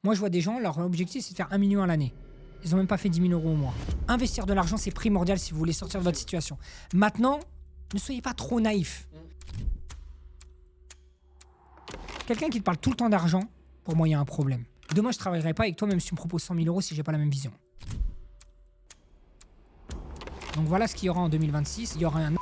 Moi, je vois des gens, leur objectif, c'est de faire 1 million à l'année. Ils n'ont même pas fait 10 000 euros au mois. Investir de l'argent, c'est primordial si vous voulez sortir de votre situation. Maintenant, ne soyez pas trop naïf. Quelqu'un qui te parle tout le temps d'argent, pour moi, il y a un problème. Demain, je ne travaillerai pas avec toi, même si tu me proposes 100 000 euros, si j'ai pas la même vision. Donc voilà ce qu'il y aura en 2026. Il y aura un...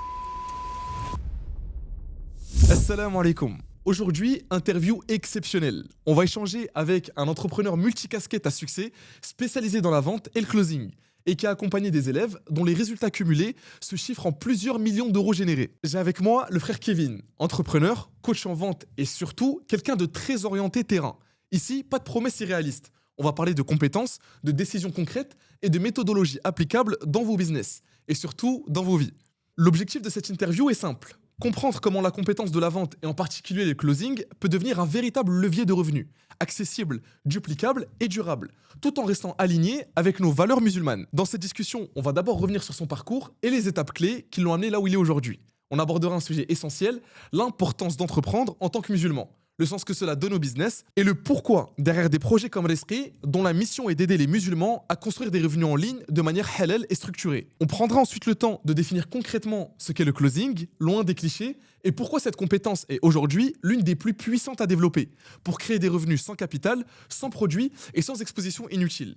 Assalamu alaikum. Aujourd'hui, interview exceptionnelle. On va échanger avec un entrepreneur multicasquette à succès, spécialisé dans la vente et le closing, et qui a accompagné des élèves dont les résultats cumulés se chiffrent en plusieurs millions d'euros générés. J'ai avec moi le frère Kevin, entrepreneur, coach en vente et surtout quelqu'un de très orienté terrain. Ici, pas de promesses irréalistes. On va parler de compétences, de décisions concrètes et de méthodologies applicables dans vos business et surtout dans vos vies. L'objectif de cette interview est simple. Comprendre comment la compétence de la vente, et en particulier le closing, peut devenir un véritable levier de revenus, accessible, duplicable et durable, tout en restant aligné avec nos valeurs musulmanes. Dans cette discussion, on va d'abord revenir sur son parcours et les étapes clés qui l'ont amené là où il est aujourd'hui. On abordera un sujet essentiel, l'importance d'entreprendre en tant que musulman, le sens que cela donne au business et le pourquoi derrière des projets comme l'Esprit, dont la mission est d'aider les musulmans à construire des revenus en ligne de manière halal et structurée. On prendra ensuite le temps de définir concrètement ce qu'est le closing, loin des clichés, et pourquoi cette compétence est aujourd'hui l'une des plus puissantes à développer, pour créer des revenus sans capital, sans produit et sans exposition inutile.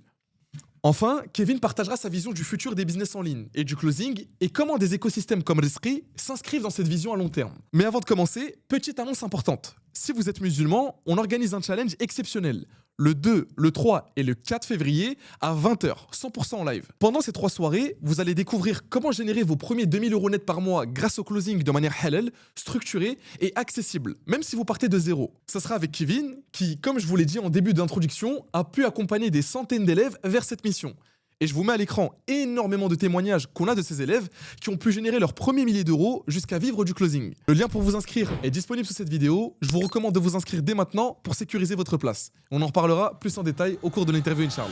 Enfin, Kevin partagera sa vision du futur des business en ligne et du closing et comment des écosystèmes comme Rizqi s'inscrivent dans cette vision à long terme. Mais avant de commencer, petite annonce importante. Si vous êtes musulman, on organise un challenge exceptionnel. Le 2, le 3 et le 4 février à 20h, 100% en live. Pendant ces 3 soirées, vous allez découvrir comment générer vos premiers 2000 euros net par mois grâce au closing de manière halal, structurée et accessible, même si vous partez de zéro. Ça sera avec Kevin, qui, comme je vous l'ai dit en début d'introduction, a pu accompagner des centaines d'élèves vers cette mission. Et je vous mets à l'écran énormément de témoignages qu'on a de ces élèves qui ont pu générer leurs premiers milliers d'euros jusqu'à vivre du closing. Le lien pour vous inscrire est disponible sous cette vidéo. Je vous recommande de vous inscrire dès maintenant pour sécuriser votre place. On en reparlera plus en détail au cours de l'interview, Inch'Allah.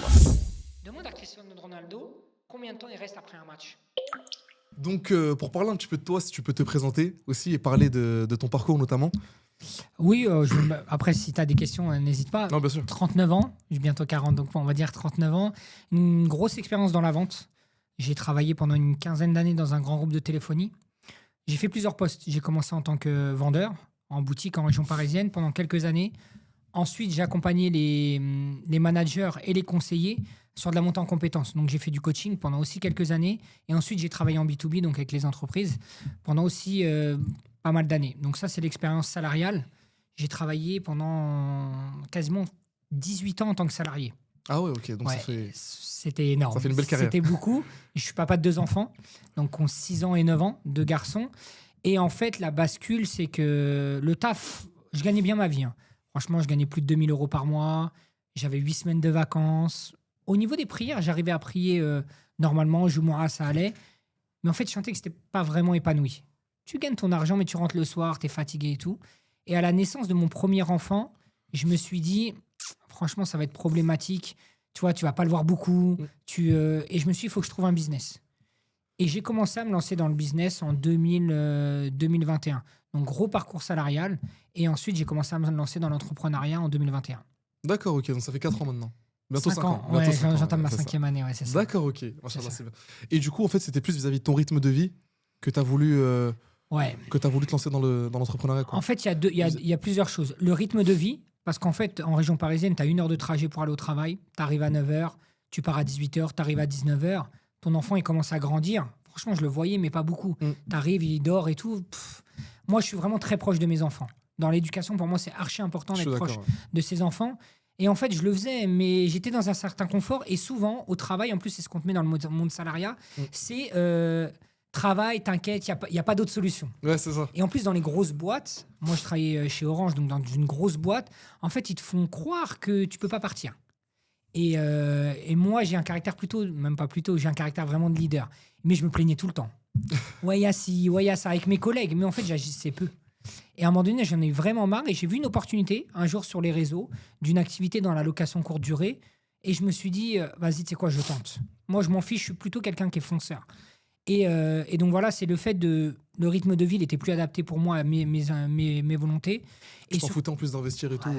Demande à Cristiano Ronaldo combien de temps il reste après un match. Donc, pour parler un petit peu de toi, si tu peux te présenter aussi et parler de ton parcours notamment. Oui, après, si tu as des questions, n'hésite pas. Non, bien sûr. 39 ans, j'ai bientôt 40, donc on va dire 39 ans. Une grosse expérience dans la vente. J'ai travaillé pendant une quinzaine d'années dans un grand groupe de téléphonie. J'ai fait plusieurs postes. J'ai commencé en tant que vendeur en boutique en région parisienne pendant quelques années. Ensuite, j'ai accompagné les managers et les conseillers sur de la montée en compétences. Donc, j'ai fait du coaching pendant aussi quelques années. Et ensuite, j'ai travaillé en B2B, donc avec les entreprises, pendant aussi pas mal d'années. Donc, ça, c'est l'expérience salariale. J'ai travaillé pendant quasiment 18 ans en tant que salarié. Ah ouais, ok. Donc Ouais, c'était énorme. ça fait une belle carrière. C'était beaucoup. Je suis papa de 2 enfants, donc ont 6 ans et 9 ans, 2 garçons. Et en fait, la bascule, c'est que le taf, je gagnais bien ma vie, hein. Franchement, je gagnais plus de 2 000 euros par mois. J'avais 8 semaines de vacances. Au niveau des prières, j'arrivais à prier normalement, Jumu'ah, ça allait. Mais en fait, je sentais que c'était pas vraiment épanoui. Tu gagnes ton argent, mais tu rentres le soir, tu es fatigué et tout. Et à la naissance de mon premier enfant, je me suis dit, franchement, ça va être problématique. Tu vois, tu vas pas le voir beaucoup. Et je me suis dit, il faut que je trouve un business. Et j'ai commencé à me lancer dans le business en 2021. Donc, gros parcours salarial. Et ensuite, j'ai commencé à me lancer dans l'entrepreneuriat en 2021. D'accord, ok. Donc ça fait 4 ans maintenant. Bientôt 5 ans. Ouais, Bientôt 5 ans, j'entame ma c'est ça. 5e année, ouais, c'est ça. D'accord, ok. Machallah, ça. c'est bien. Et du coup, en fait, c'était plus vis-à-vis de ton rythme de vie que tu as voulu, Ouais. te lancer dans l'entrepreneuriat, quoi. En fait, il y a plusieurs choses. Le rythme de vie, parce qu'en fait, en région parisienne, tu as 1 heure de trajet pour aller au travail. Tu arrives à 9h, tu pars à 18h, tu arrives à 19h. Ton enfant, il commence à grandir. Franchement, je le voyais, mais pas beaucoup. Tu arrives, il dort et tout. Moi, je suis vraiment très proche de mes enfants. Dans l'éducation, pour moi, c'est archi important Je suis d'être d'accord, proche ouais. de ses enfants. Et en fait, je le faisais, mais j'étais dans un certain confort. Et souvent, au travail, en plus, c'est ce qu'on te met dans le monde salariat, c'est travail, t'inquiète, il n'y a pas d'autre solution. Ouais, c'est ça. Et en plus, dans les grosses boîtes, moi, je travaillais chez Orange, donc dans une grosse boîte, en fait, ils te font croire que tu peux pas partir. Et moi, j'ai un caractère j'ai un caractère vraiment de leader. Mais je me plaignais tout le temps. Ouais, il y a ci, ouais, il y a ça, avec mes collègues. Mais en fait, j'agissais peu. Et à un moment donné, j'en ai eu vraiment marre et j'ai vu une opportunité un jour sur les réseaux d'une activité dans la location courte durée. Et je me suis dit, vas-y, tu sais quoi, je tente. Moi, je m'en fiche, je suis plutôt quelqu'un qui est fonceur. Et donc voilà, c'est le fait de... Le rythme de vie n'était plus adapté pour moi à mes volontés. Tu Et t'en foutais en plus d'investir et tout.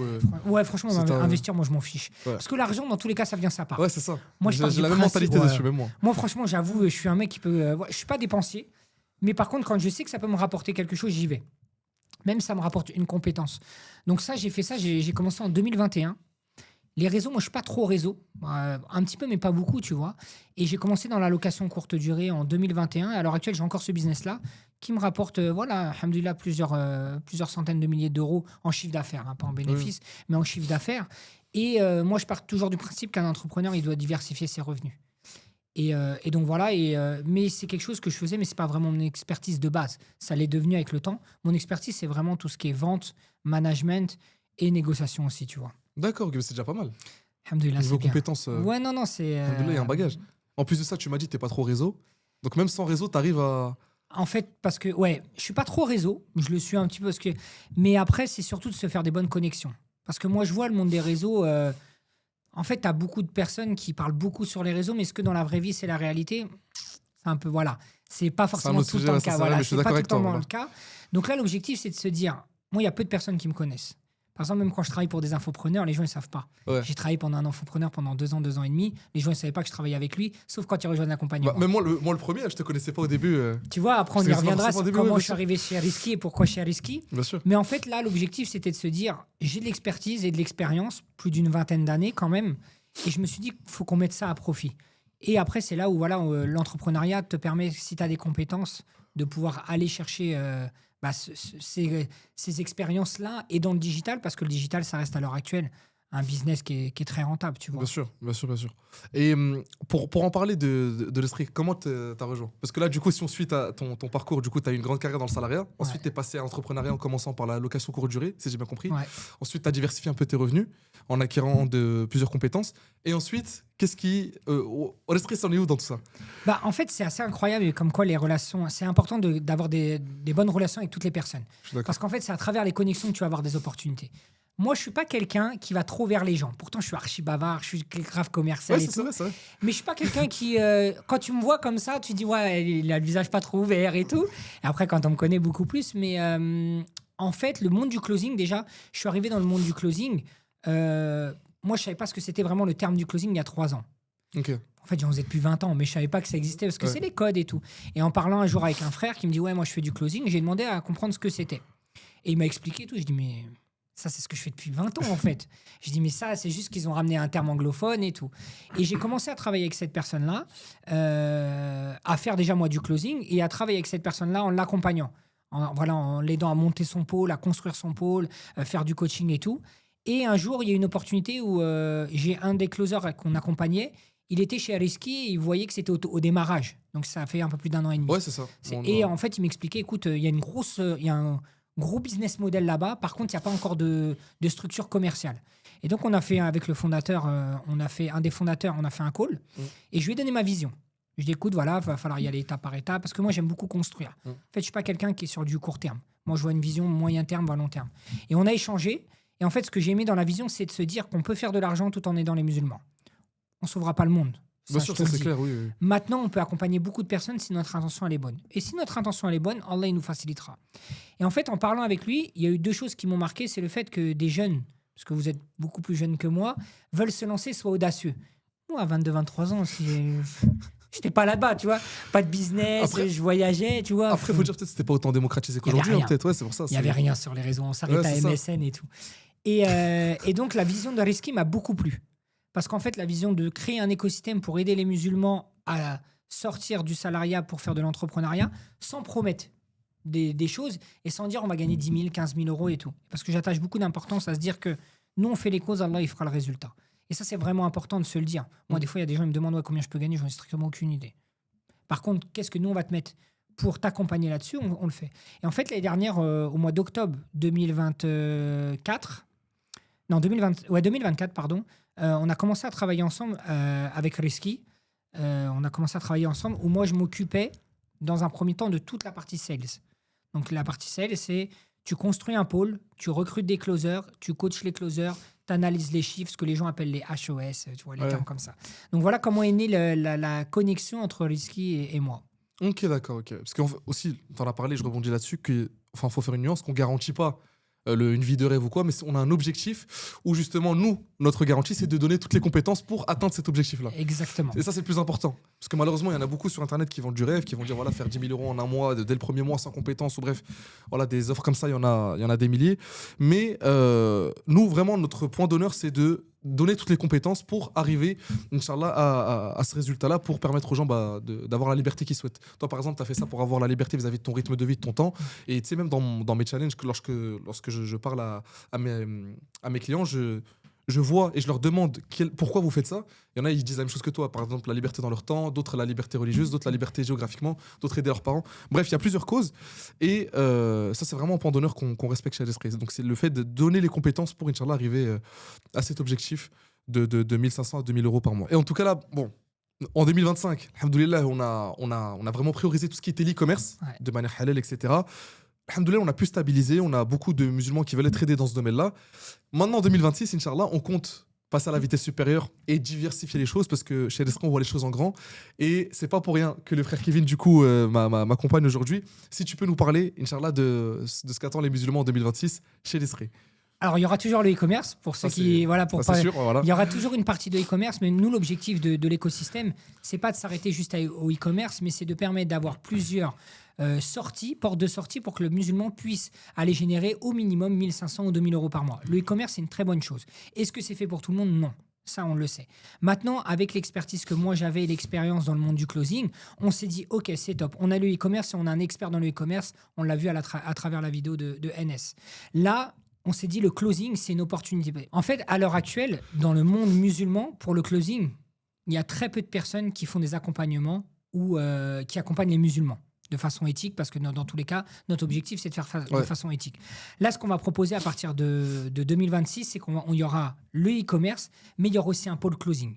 Ouais, franchement, c'est un- investir, moi, je m'en fiche. Ouais. Parce que l'argent, dans tous les cas, ça vient, ça part. Ouais, c'est ça. Moi, je pars J'ai du la même principe- mentalité ouais. dessus, même moi. Moi, franchement, j'avoue, je suis un mec qui peut... je suis pas dépensier. Mais par contre, quand je sais que ça peut me rapporter quelque chose, j'y vais. Même ça me rapporte une compétence. Donc ça, j'ai fait ça, j'ai commencé en 2021. Les réseaux, moi, je suis pas trop réseau. Un petit peu, mais pas beaucoup, tu vois. Et j'ai commencé dans la location courte durée en 2021. À l'heure actuelle, j'ai encore ce business-là qui me rapporte, voilà, alhamdoulilah, plusieurs centaines de milliers d'euros en chiffre d'affaires, hein, pas en bénéfice, mais en chiffre d'affaires. Et moi, je pars toujours du principe qu'un entrepreneur, il doit diversifier ses revenus. Et donc voilà, mais c'est quelque chose que je faisais, mais c'est pas vraiment mon expertise de base. Ça l'est devenu avec le temps. Mon expertise, c'est vraiment tout ce qui est vente, management et négociation aussi, tu vois. D'accord, ok, c'est déjà pas mal. Alhamdoulilah, Niveau c'est bien. compétences, Ouais, non, c'est... alhamdoulilah, il y a un bagage. En plus de ça, tu m'as dit que t'es pas trop réseau. Donc même sans réseau, t'arrives à. En fait, parce que, ouais, je suis pas trop réseau, je le suis un petit peu parce que... Mais après, c'est surtout de se faire des bonnes connexions. Parce que moi, je vois le monde des réseaux... En fait, tu as beaucoup de personnes qui parlent beaucoup sur les réseaux, mais est-ce que dans la vraie vie, c'est la réalité? C'est un peu, voilà. C'est pas forcément autre tout le sujet, temps le ça, cas. c'est vrai, Voilà, mais je suis c'est pas d'accord tout le avec temps toi, le cas. Donc là, l'objectif, c'est de se dire, moi, il y a peu de personnes qui me connaissent. Par exemple, même quand je travaille pour des infopreneurs, les gens, ils savent pas. Ouais. J'ai travaillé pendant un infopreneur pendant 2 ans, 2 ans et demi. Les gens, ils savaient pas que je travaillais avec lui, sauf quand ils rejoignent l'accompagnement. Bah, même moi, le premier, je te connaissais pas au début. Tu vois, après, on y C'est reviendra forcément sur au début, comment ouais, je suis arrivé chez Risky et pourquoi chez Risky. Bien sûr. Mais en fait, là, l'objectif, c'était de se dire, j'ai de l'expertise et de l'expérience, plus d'une vingtaine d'années quand même. Et je me suis dit qu'il faut qu'on mette ça à profit. Et après, c'est là où voilà, l'entrepreneuriat te permet, si tu as des compétences, de pouvoir aller chercher ces expériences-là et dans le digital, parce que le digital, ça reste à l'heure actuelle un business qui est très rentable, tu vois. Bien sûr, bien sûr, bien sûr. Et pour en parler de l'esprit, comment t'as rejoint? Parce que là, du coup, si on suit ton parcours, du coup, t'as eu une grande carrière dans le salariat. Ensuite, t'es passé à l'entrepreneuriat en commençant par la location courte durée, si j'ai bien compris. Ouais. Ensuite, t'as diversifié un peu tes revenus en acquérant plusieurs compétences. Et ensuite, qu'est-ce qui... l'esprit, c'en est où dans tout ça? Bah, en fait, c'est assez incroyable et comme quoi les relations... C'est important d'avoir des bonnes relations avec toutes les personnes. Je suis d'accord. Parce qu'en fait, c'est à travers les connexions que tu vas avoir des opportunités. Moi, je suis pas quelqu'un qui va trop vers les gens. Pourtant, je suis archi bavard, je suis grave commercial Ouais, et c'est tout. vrai, c'est vrai. Mais je suis pas quelqu'un qui, quand tu me vois comme ça, tu dis ouais, il a le visage pas trop ouvert et tout. Et après, quand on me connaît beaucoup plus, mais en fait, le monde du closing, déjà, je suis arrivé dans le monde du closing. Moi, je savais pas ce que c'était vraiment le terme du closing il y a 3 ans. Ok. En fait, j'en faisais depuis 20 ans, mais je savais pas que ça existait parce que Ouais. c'est les codes et tout. Et en parlant un jour avec un frère qui me dit ouais, moi je fais du closing, j'ai demandé à comprendre ce que c'était. Et il m'a expliqué tout. Je dis mais ça, c'est ce que je fais depuis 20 ans, en fait. Je dis, mais ça, c'est juste qu'ils ont ramené un terme anglophone et tout. Et j'ai commencé à travailler avec cette personne-là, à faire déjà, moi, du closing, et à travailler avec cette personne-là en l'accompagnant. En l'aidant à monter son pôle, à construire son pôle, faire du coaching et tout. Et un jour, il y a une opportunité où j'ai un des closers qu'on accompagnait. Il était chez Risky et il voyait que c'était au démarrage. Donc, ça fait un peu plus d'1 an et demi. Ouais, c'est ça. Et en fait, il m'expliquait, écoute, il y a un gros business model là-bas. Par contre, il n'y a pas encore de structure commerciale. Et donc, on a fait avec le fondateur, un des fondateurs, on a fait un call. Et je lui ai donné ma vision. Je lui ai dit, écoute, voilà, il va falloir y aller étape par étape. Parce que moi, j'aime beaucoup construire. En fait, je ne suis pas quelqu'un qui est sur du court terme. Moi, je vois une vision moyen terme, voire long terme. Et on a échangé. Et en fait, ce que j'ai aimé dans la vision, c'est de se dire qu'on peut faire de l'argent tout en aidant les musulmans. On ne sauvera pas le monde. Bien sûr, ça c'est clair, oui. Maintenant, on peut accompagner beaucoup de personnes si notre intention elle est bonne. Et si notre intention elle est bonne, Allah il nous facilitera. Et en fait, en parlant avec lui, il y a eu 2 choses qui m'ont marqué. C'est le fait que des jeunes, parce que vous êtes beaucoup plus jeunes que moi, veulent se lancer, soient audacieux. Moi, à 22-23 ans, j'étais pas là-bas, tu vois. Pas de business, Après- je voyageais, tu vois. Après, il faut dire peut-être que c'était pas autant démocratisé qu'aujourd'hui, rien. peut-être. Ouais, c'est pour ça. Il n'y avait rien sur les réseaux. On s'arrêtait Ouais, à c'est ça. MSN et tout. Et donc, la vision de Risky m'a beaucoup plu. Parce qu'en fait, la vision de créer un écosystème pour aider les musulmans à sortir du salariat pour faire de l'entrepreneuriat sans promettre des choses et sans dire on va gagner 10 000, 15 000 euros et tout. Parce que j'attache beaucoup d'importance à se dire que nous, on fait les causes, Allah, il fera le résultat. Et ça, c'est vraiment important de se le dire. Moi, des fois, il y a des gens qui me demandent ouais, combien je peux gagner, j'en ai strictement aucune idée. Par contre, qu'est-ce que nous, on va te mettre pour t'accompagner là-dessus, on le fait. Et en fait, l'année dernière, au mois d'octobre 2024, 2024, pardon, on a commencé à travailler ensemble avec Risky. On a commencé à travailler ensemble où moi, je m'occupais dans un premier temps de toute la partie sales. Donc, la partie sales, c'est tu construis un pôle, tu recrutes des closers, tu coaches les closers, tu analyses les chiffres, ce que les gens appellent les HOS, tu vois, les termes comme ça. Donc, voilà comment est née la connexion entre Risky et moi. Ok, d'accord, ok. Parce qu'aussi, tu en as parlé, je rebondis là-dessus, enfin, faut faire une nuance qu'on garantit pas une vie de rêve ou quoi, mais on a un objectif où justement, nous, notre garantie, c'est de donner toutes les compétences pour atteindre cet objectif-là. Exactement. Et ça, c'est le plus important. Parce que malheureusement, il y en a beaucoup sur Internet qui vendent du rêve, qui vont dire, voilà, faire 10 000 euros en un mois, dès le premier mois, sans compétences, ou bref, voilà, des offres comme ça, il y en a des milliers. Mais nous, vraiment, notre point d'honneur, c'est de donner toutes les compétences pour arriver, Inch'Allah, à ce résultat-là, pour permettre aux gens d'avoir la liberté qu'ils souhaitent. Toi, par exemple, tu as fait ça pour avoir la liberté vis-à-vis de ton rythme de vie, de ton temps. Et tu sais, même dans mes challenges, lorsque je parle à mes clients, je vois et je leur demande pourquoi vous faites ça. Il y en a, ils disent la même chose que toi. Par exemple, la liberté dans leur temps, d'autres la liberté religieuse, d'autres la liberté géographiquement, d'autres aider leurs parents. Bref, il y a plusieurs causes. Et ça, c'est vraiment un point d'honneur qu'on respecte chez l'esprit. Donc, c'est le fait de donner les compétences pour, Inch'Allah, arriver à cet objectif de 1500 à 2000 euros par mois. Et en tout cas, là, bon, en 2025, alhamdoulilah, on a vraiment priorisé tout ce qui était l'e-commerce, de manière halal, etc. Alhamdoulilah, on a pu stabiliser, on a beaucoup de musulmans qui veulent être aidés dans ce domaine-là. Maintenant, en 2026, Inch'Allah, on compte passer à la vitesse supérieure et diversifier les choses parce que chez l'Escran, on voit les choses en grand. Et c'est pas pour rien que le frère Kevin, du coup, m'accompagne aujourd'hui. Si tu peux nous parler, Inch'Allah, de ce qu'attendent les musulmans en 2026 chez l'Escran. Alors, il y aura toujours le e-commerce pour ceux qui. Voilà, pour pas. Sûr, voilà. Il y aura toujours une partie de e-commerce, mais nous, l'objectif de l'écosystème, c'est pas de s'arrêter juste au e-commerce, mais c'est de permettre d'avoir plusieurs portes de sortie pour que le musulman puisse aller générer au minimum 1500 ou 2000 euros par mois. Le e-commerce, c'est une très bonne chose. Est-ce que c'est fait pour tout le monde? Non. Ça, on le sait. Maintenant, avec l'expertise que moi j'avais et l'expérience dans le monde du closing, on s'est dit, OK, c'est top. On a le e-commerce et on a un expert dans le e-commerce. On l'a vu à travers la vidéo de NS. Là, on s'est dit, le closing, c'est une opportunité. En fait, à l'heure actuelle, dans le monde musulman, pour le closing, il y a très peu de personnes qui font des accompagnements ou qui accompagnent les musulmans de façon éthique, parce que dans tous les cas, notre objectif, c'est de faire de façon éthique. Là, ce qu'on va proposer à partir de 2026, c'est qu'il y aura le e-commerce, mais il y aura aussi un pôle closing.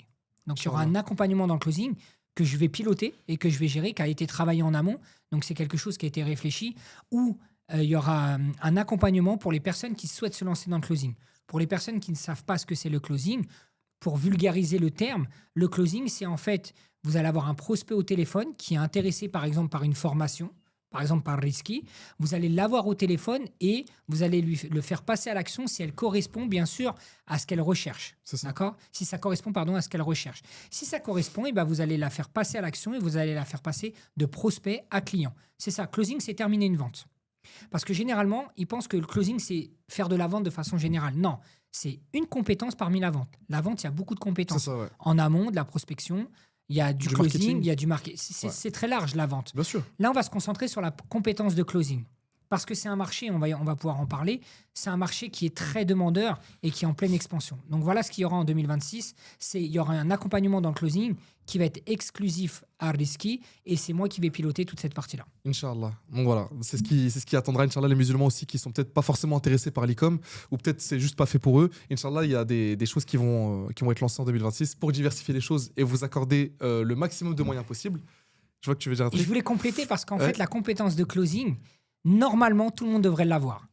Donc, il y aura un accompagnement dans le closing que je vais piloter et que je vais gérer, qui a été travaillé en amont. Donc, c'est quelque chose qui a été réfléchi, où il y aura un accompagnement pour les personnes qui souhaitent se lancer dans le closing. Pour les personnes qui ne savent pas ce que c'est le closing, pour vulgariser le terme, le closing, c'est en fait, vous allez avoir un prospect au téléphone qui est intéressé par exemple par une formation, par exemple par Risky. Vous allez l'avoir au téléphone et vous allez le faire passer à l'action si elle correspond bien sûr à ce qu'elle recherche. D'accord ? Si ça correspond à ce qu'elle recherche. Si ça correspond, et ben vous allez la faire passer à l'action et vous allez la faire passer de prospect à client. C'est ça, closing, c'est terminer une vente. Parce que généralement, ils pensent que le closing, c'est faire de la vente de façon générale. Non, c'est une compétence parmi la vente. La vente, il y a beaucoup de compétences. Ça, ouais. En amont, de la prospection, il y a du closing, marketing. il y a du marketing. C'est très large, la vente. Bien sûr. Là, on va se concentrer sur la compétence de closing. Parce que c'est un marché, on va pouvoir en parler, c'est un marché qui est très demandeur et qui est en pleine expansion. Donc voilà ce qu'il y aura en 2026. Il y aura un accompagnement dans le closing qui va être exclusif à Risky et c'est moi qui vais piloter toute cette partie-là. Inch'Allah. Donc voilà, c'est ce qui attendra, Inch'Allah, les musulmans aussi qui sont peut-être pas forcément intéressés par l'e-com ou peut-être c'est juste pas fait pour eux. Inch'Allah, il y a des choses qui vont être lancées en 2026 pour diversifier les choses et vous accorder le maximum de moyens possibles. Je vois que tu veux dire un truc. Je voulais compléter parce qu'en fait, la compétence de closing, normalement, tout le monde devrait l'avoir.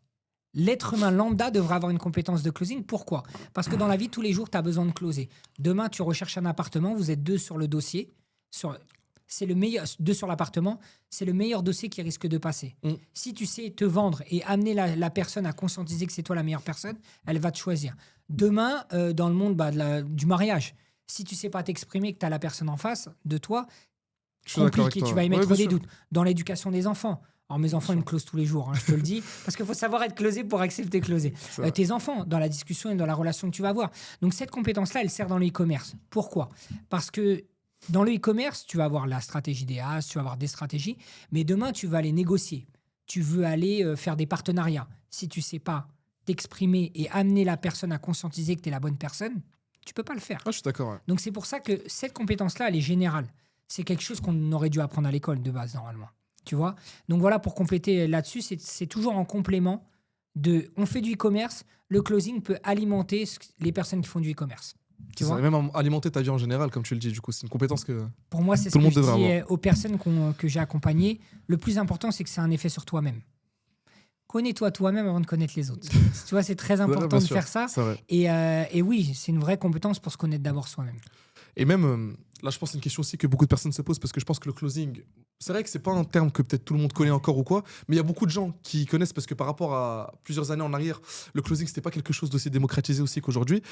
L'être humain lambda devrait avoir une compétence de closing. Pourquoi ? Parce que dans la vie, tous les jours, tu as besoin de closer. Demain, tu recherches un appartement, vous êtes 2 sur le dossier. C'est le meilleur, 2 sur l'appartement, c'est le meilleur dossier qui risque de passer. Si tu sais te vendre et amener la personne à conscientiser que c'est toi la meilleure personne, elle va te choisir. Demain, dans le monde du mariage, si tu sais pas t'exprimer, que tu as la personne en face de toi, compliqué, tu vas émettre des doutes. Dans l'éducation des enfants, alors mes enfants, ils me closent tous les jours, je te le dis, parce qu'il faut savoir être closé pour accepter closer. Tes enfants, dans la discussion et dans la relation que tu vas avoir. Donc cette compétence-là, elle sert dans le e-commerce. Pourquoi ? Parce que dans le e-commerce, tu vas avoir la stratégie des as, tu vas avoir des stratégies, mais demain, tu vas aller négocier. Tu veux aller faire des partenariats. Si tu ne sais pas t'exprimer et amener la personne à conscientiser que tu es la bonne personne, tu ne peux pas le faire. Je suis d'accord. Ouais. Donc c'est pour ça que cette compétence-là, elle est générale. C'est quelque chose qu'on aurait dû apprendre à l'école de base, normalement. Tu vois ? Donc voilà, pour compléter là-dessus, c'est toujours en complément on fait du e-commerce, le closing peut alimenter les personnes qui font du e-commerce. Tu vois ? Et même alimenter ta vie en général, comme tu le dis, du coup, c'est une compétence que pour moi, c'est ce que je dis aux personnes que j'ai accompagnées. Le plus important, c'est que c'est un effet sur toi-même. Connais-toi toi-même avant de connaître les autres. Tu vois, c'est très important de faire ça. Et oui, c'est une vraie compétence pour se connaître d'abord soi-même. Et même, là, je pense que c'est une question aussi que beaucoup de personnes se posent parce que je pense que le closing, C'est vrai que c'est pas un terme que peut-être tout le monde connaît encore ou quoi, mais il y a beaucoup de gens qui connaissent parce que par rapport à plusieurs années en arrière, le closing, c'était pas quelque chose d'aussi démocratisé aussi qu'aujourd'hui.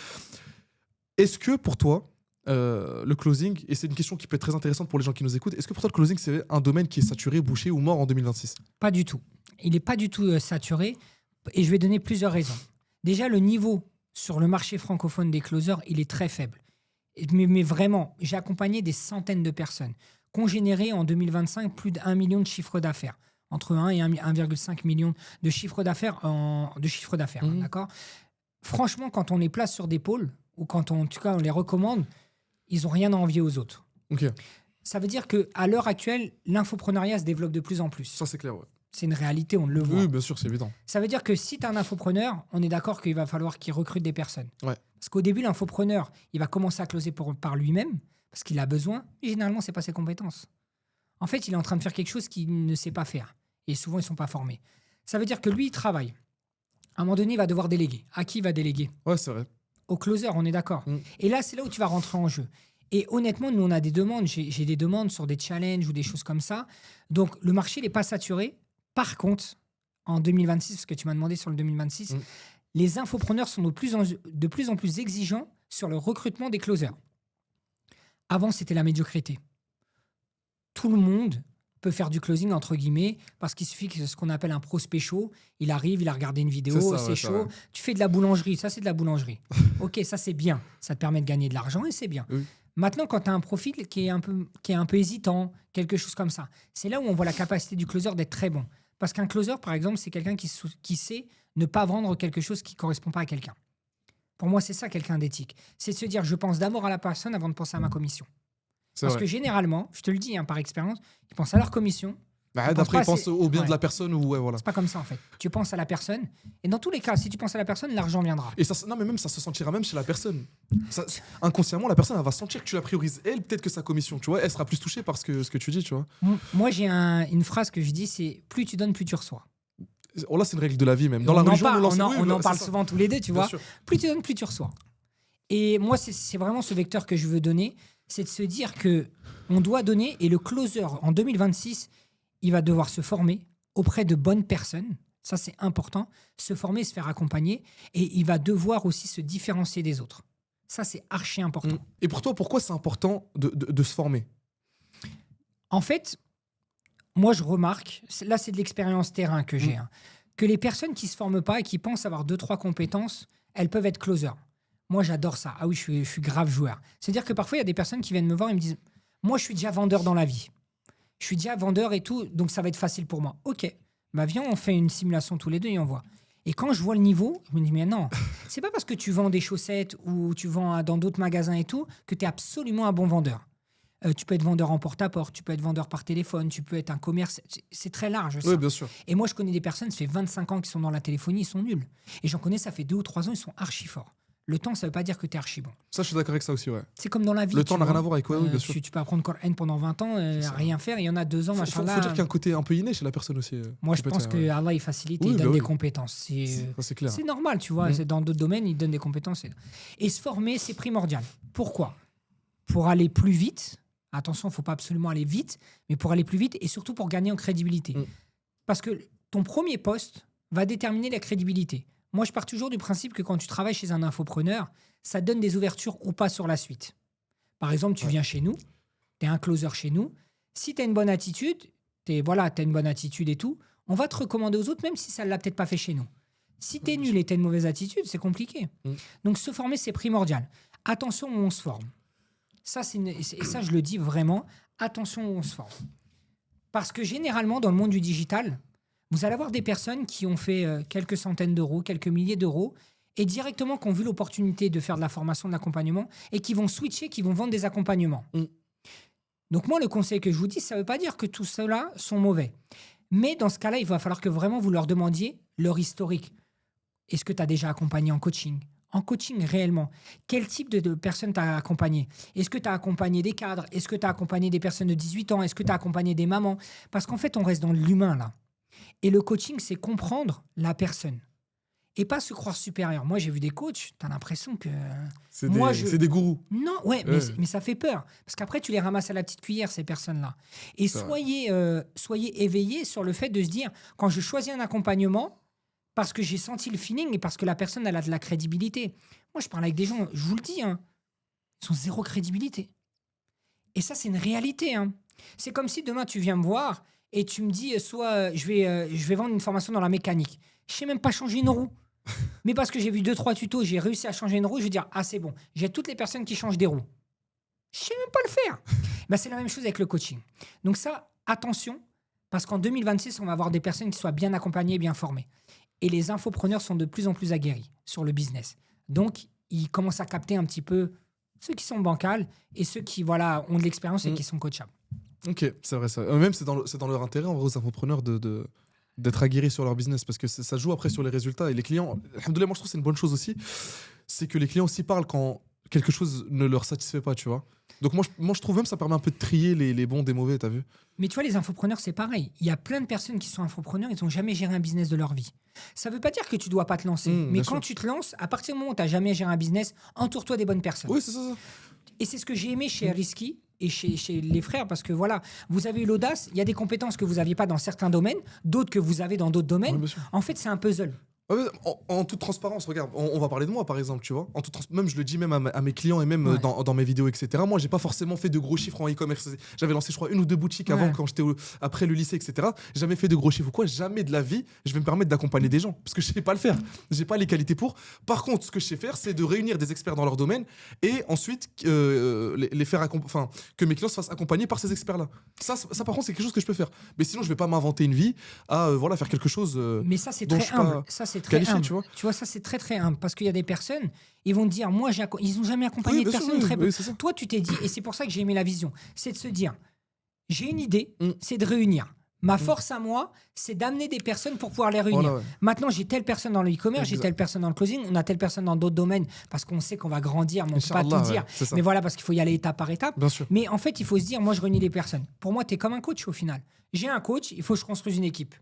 Est-ce que pour toi, le closing, et c'est une question qui peut être très intéressante pour les gens qui nous écoutent, est-ce que pour toi, le closing, c'est un domaine qui est saturé, bouché ou mort en 2026? Pas du tout. Il n'est pas du tout saturé et je vais donner plusieurs raisons. Déjà, le niveau sur le marché francophone des closers, il est très faible. Mais vraiment, j'ai accompagné des centaines de personnes qui ont généré en 2025 plus d'1 million de chiffre d'affaires. Entre 1 et 1,5 million de chiffre d'affaires, d'accord. Franchement, quand on les place sur des pôles, ou quand en tout cas on les recommande, ils n'ont rien à envier aux autres. Ok, Ça veut dire qu'à l'heure actuelle, l'infopreneuriat se développe de plus en plus. ça c'est clair, ouais. C'est une réalité, on le voit. Oui, bien sûr, c'est évident. Ça veut dire que si tu es un infopreneur, on est d'accord qu'il va falloir qu'il recrute des personnes. Ouais. Parce qu'au début, l'infopreneur, il va commencer à closer par lui-même, parce qu'il a besoin, et généralement, ce n'est pas ses compétences. En fait, il est en train de faire quelque chose qu'il ne sait pas faire. Et souvent, ils ne sont pas formés. Ça veut dire que lui, il travaille. À un moment donné, il va devoir déléguer. À qui il va déléguer? Ouais, c'est vrai. Au closer, on est d'accord. Et là, c'est là où tu vas rentrer en jeu. Et honnêtement, nous, on a des demandes. J'ai des demandes sur des challenges ou des choses comme ça. Donc, le marché n'est pas saturé. Par contre, en 2026, parce que tu m'as demandé sur le 2026, les infopreneurs sont de plus en plus exigeants sur le recrutement des closers. Avant, c'était la médiocrité. Tout le monde peut faire du closing, entre guillemets, parce qu'il suffit que ce qu'on appelle un prospect chaud, il arrive, il a regardé une vidéo, C'est ça, c'est ouais, chaud, ouais. tu fais de la boulangerie, ça c'est de la boulangerie. Ok, ça c'est bien, ça te permet de gagner de l'argent et c'est bien. Oui. Maintenant, quand tu as un profil qui est un peu hésitant, quelque chose comme ça, c'est là où on voit la capacité du closer d'être très bon. Parce qu'un closer, par exemple, c'est quelqu'un qui sait ne pas vendre quelque chose qui ne correspond pas à quelqu'un. Pour moi, c'est ça quelqu'un d'éthique. C'est de se dire, je pense d'abord à la personne avant de penser à ma commission. C'est Parce vrai. que généralement, je te le dis par expérience, ils pensent à leur commission. Bah, Ils d'après, ils pensent pensent au bien ouais. de la personne ou ouais, voilà. C'est pas comme ça en fait. Tu penses à la personne. Et dans tous les cas, si tu penses à la personne, l'argent viendra. Et ça, non, mais même ça se sentira même chez la personne. Inconsciemment, la personne, elle va sentir que tu la priorises. Elle, peut-être que sa commission, tu vois, elle sera plus touchée par ce que tu dis, tu vois. Moi, j'ai une phrase que je dis, c'est plus tu donnes, plus tu reçois. Oh, là, c'est une règle de la vie même. Dans on la en religion, parle, nous l'enseignons. on en Oui, parle c'est ça. souvent tous les deux, tu Bien vois. sûr. Plus tu donnes, plus tu reçois. Et moi, c'est vraiment ce vecteur que je veux donner, c'est de se dire que on doit donner, et le closer en 2026, il va devoir se former auprès de bonnes personnes. Ça, c'est important. Se former, se faire accompagner. Et il va devoir aussi se différencier des autres. Ça, c'est archi important. Et pour toi, pourquoi c'est important de se former? En fait, moi, je remarque, là, c'est de l'expérience terrain que j'ai, que les personnes qui ne se forment pas et qui pensent avoir 2-3 compétences, elles peuvent être closers. Moi, j'adore ça. Ah oui, je suis grave joueur. C'est-à-dire que parfois, il y a des personnes qui viennent me voir et me disent « Moi, je suis déjà vendeur dans la vie. Je suis déjà vendeur et tout, donc ça va être facile pour moi. » Ok, bah viens, on fait une simulation tous les deux et on voit. Et quand je vois le niveau, je me dis « Mais non, c'est pas parce que tu vends des chaussettes ou tu vends dans d'autres magasins et tout que tu es absolument un bon vendeur. Tu peux être vendeur en porte-à-porte, tu peux être vendeur par téléphone, tu peux être un commerce. C'est très large. Ça. Oui, bien sûr. Et moi, je connais des personnes, ça fait 25 ans qu'ils sont dans la téléphonie, ils sont nuls. Et j'en connais, ça fait 2 ou 3 ans, ils sont archi forts. Le temps, ça veut pas dire que tu es archi bon. Ça, je suis d'accord avec ça aussi, ouais. C'est comme dans la vie. Le temps tu n'a rien vois. à voir avec quoi, oui, bien sûr. Tu peux apprendre Coran pendant 20 ans, ça. rien faire. Il y en a 2 ans, Faut machin dire là. qu'il y a un côté un peu inné chez la personne aussi. Moi, je qui peut pense être, que ouais. Allah, il facilite et Oui, il bah donne oui. des compétences. Ça, c'est clair. C'est normal, tu vois. Dans d'autres domaines, il donne des compétences. Et se former, c'est primordial. Pourquoi? Pour aller plus vite. Attention, il ne faut pas absolument aller vite, mais pour aller plus vite et surtout pour gagner en crédibilité. Parce que ton premier poste va déterminer la crédibilité. Moi, je pars toujours du principe que quand tu travailles chez un infopreneur, ça donne des ouvertures ou pas sur la suite. Par exemple, tu viens chez nous, tu es un closer chez nous. Si tu as une bonne attitude, t'as une bonne attitude et tout, on va te recommander aux autres, même si ça ne l'a peut-être pas fait chez nous. Si tu es nul et tu as une mauvaise attitude, c'est compliqué. Donc, se former, c'est primordial. Attention où on se forme. Ça, et ça, je le dis vraiment, attention où on se forme. Parce que généralement, dans le monde du digital, vous allez avoir des personnes qui ont fait quelques centaines d'euros, quelques milliers d'euros, et directement qui ont vu l'opportunité de faire de la formation, de l'accompagnement, et qui vont switcher, qui vont vendre des accompagnements. Donc moi, le conseil que je vous dis, ça ne veut pas dire que tout cela sont mauvais. Mais dans ce cas-là, il va falloir que vraiment vous leur demandiez leur historique. Est-ce que tu as déjà accompagné en coaching ? En coaching, réellement, quel type de personnes tu as accompagné? Est-ce que tu as accompagné des cadres? Est-ce que tu as accompagné des personnes de 18 ans? Est-ce que tu as accompagné des mamans? Parce qu'en fait, on reste dans l'humain, là. Et le coaching, c'est comprendre la personne. et pas se croire supérieur. Moi, j'ai vu des coachs, tu as l'impression que... C'est Moi, c'est des gourous. Non, ouais, mais ça fait peur. Parce qu'après, tu les ramasses à la petite cuillère, ces personnes-là. Et C'est vrai. soyez éveillés sur le fait de se dire, quand je choisis un accompagnement, parce que j'ai senti le feeling et parce que la personne, elle a de la crédibilité. Moi, je parle avec des gens, je vous le dis, hein, ils ont zéro crédibilité. Et ça, c'est une réalité. Hein. C'est comme si demain, tu viens me voir et tu me dis, je vais vendre une formation dans la mécanique. Je sais même pas changer une roue. Mais parce que j'ai vu 2-3 tutos, j'ai réussi à changer une roue, je vais dire, ah c'est bon, j'ai toutes les personnes qui changent des roues. Je sais même pas le faire. Ben, c'est la même chose avec le coaching. Donc ça, attention, parce qu'en 2026, on va avoir des personnes qui soient bien accompagnées, bien formées. Et les infopreneurs sont de plus en plus aguerris sur le business. Donc, ils commencent à capter un petit peu ceux qui sont bancals et ceux qui ont de l'expérience et qui sont coachables. Ok, c'est vrai ça. Même c'est dans leur intérêt en vrai aux infopreneurs d'être aguerris sur leur business parce que ça joue après sur les résultats et les clients. Alhamdoulilah, moi je trouve que c'est une bonne chose aussi, c'est que les clients aussi parlent quand quelque chose ne leur satisfait pas, tu vois. Donc moi je trouve même ça permet un peu de trier les bons des mauvais, t'as vu. Mais tu vois, les infopreneurs, c'est pareil. Il y a plein de personnes qui sont infopreneurs, ils n'ont jamais géré un business de leur vie. Ça ne veut pas dire que tu ne dois pas te lancer. Mais quand tu te lances, à partir du moment où tu n'as jamais géré un business, entoure-toi des bonnes personnes. Oui, c'est ça. Et c'est ce que j'ai aimé chez Risky et chez les frères, parce que voilà, vous avez eu l'audace, il y a des compétences que vous n'aviez pas dans certains domaines, d'autres que vous avez dans d'autres domaines. Oui, bien sûr. En fait, c'est un puzzle. En toute transparence, regarde, on va parler de moi par exemple, tu vois. Même je le dis même à mes clients et même Ouais. dans mes vidéos, etc. Moi, j'ai pas forcément fait de gros chiffres en e-commerce. J'avais lancé, je crois, 1 ou 2 boutiques avant, Ouais. quand j'étais après le lycée, etc. J'ai jamais fait de gros chiffres ou quoi. Jamais de la vie, je vais me permettre d'accompagner des gens parce que je sais pas le faire. J'ai pas les qualités pour. Par contre, ce que je sais faire, c'est de réunir des experts dans leur domaine et ensuite les faire que mes clients se fassent accompagner par ces experts-là. Ça, par contre, c'est quelque chose que je peux faire. Mais sinon, je vais pas m'inventer une vie à faire quelque chose. Mais ça, c'est dont très je suis pas humble. Ça, c'est très qualifié, humble. tu vois. Tu vois, ça, c'est très, très humble. Parce qu'il y a des personnes, ils vont te dire, moi, ils n'ont jamais accompagné Oui, de bien sûr, personnes très peu. oui, c'est ça. Toi, tu t'es dit, et c'est pour ça que j'ai aimé la vision, c'est de se dire, j'ai une idée, Mm. c'est de réunir. Ma force à moi, c'est d'amener des personnes pour pouvoir les réunir. Voilà, ouais. Maintenant, j'ai telle personne dans le e-commerce, j'ai Exact. telle personne dans le closing, on a telle personne dans d'autres domaines, parce qu'on sait qu'on va grandir, mais on ne peut pas Inch'Allah, tout dire. ouais, c'est ça. Mais voilà, parce qu'il faut y aller étape par étape. Bien sûr. Mais en fait, il faut se dire, moi, je réunis les personnes. Pour moi, tu es comme un coach au final. J'ai un coach, il faut que je construise une équipe.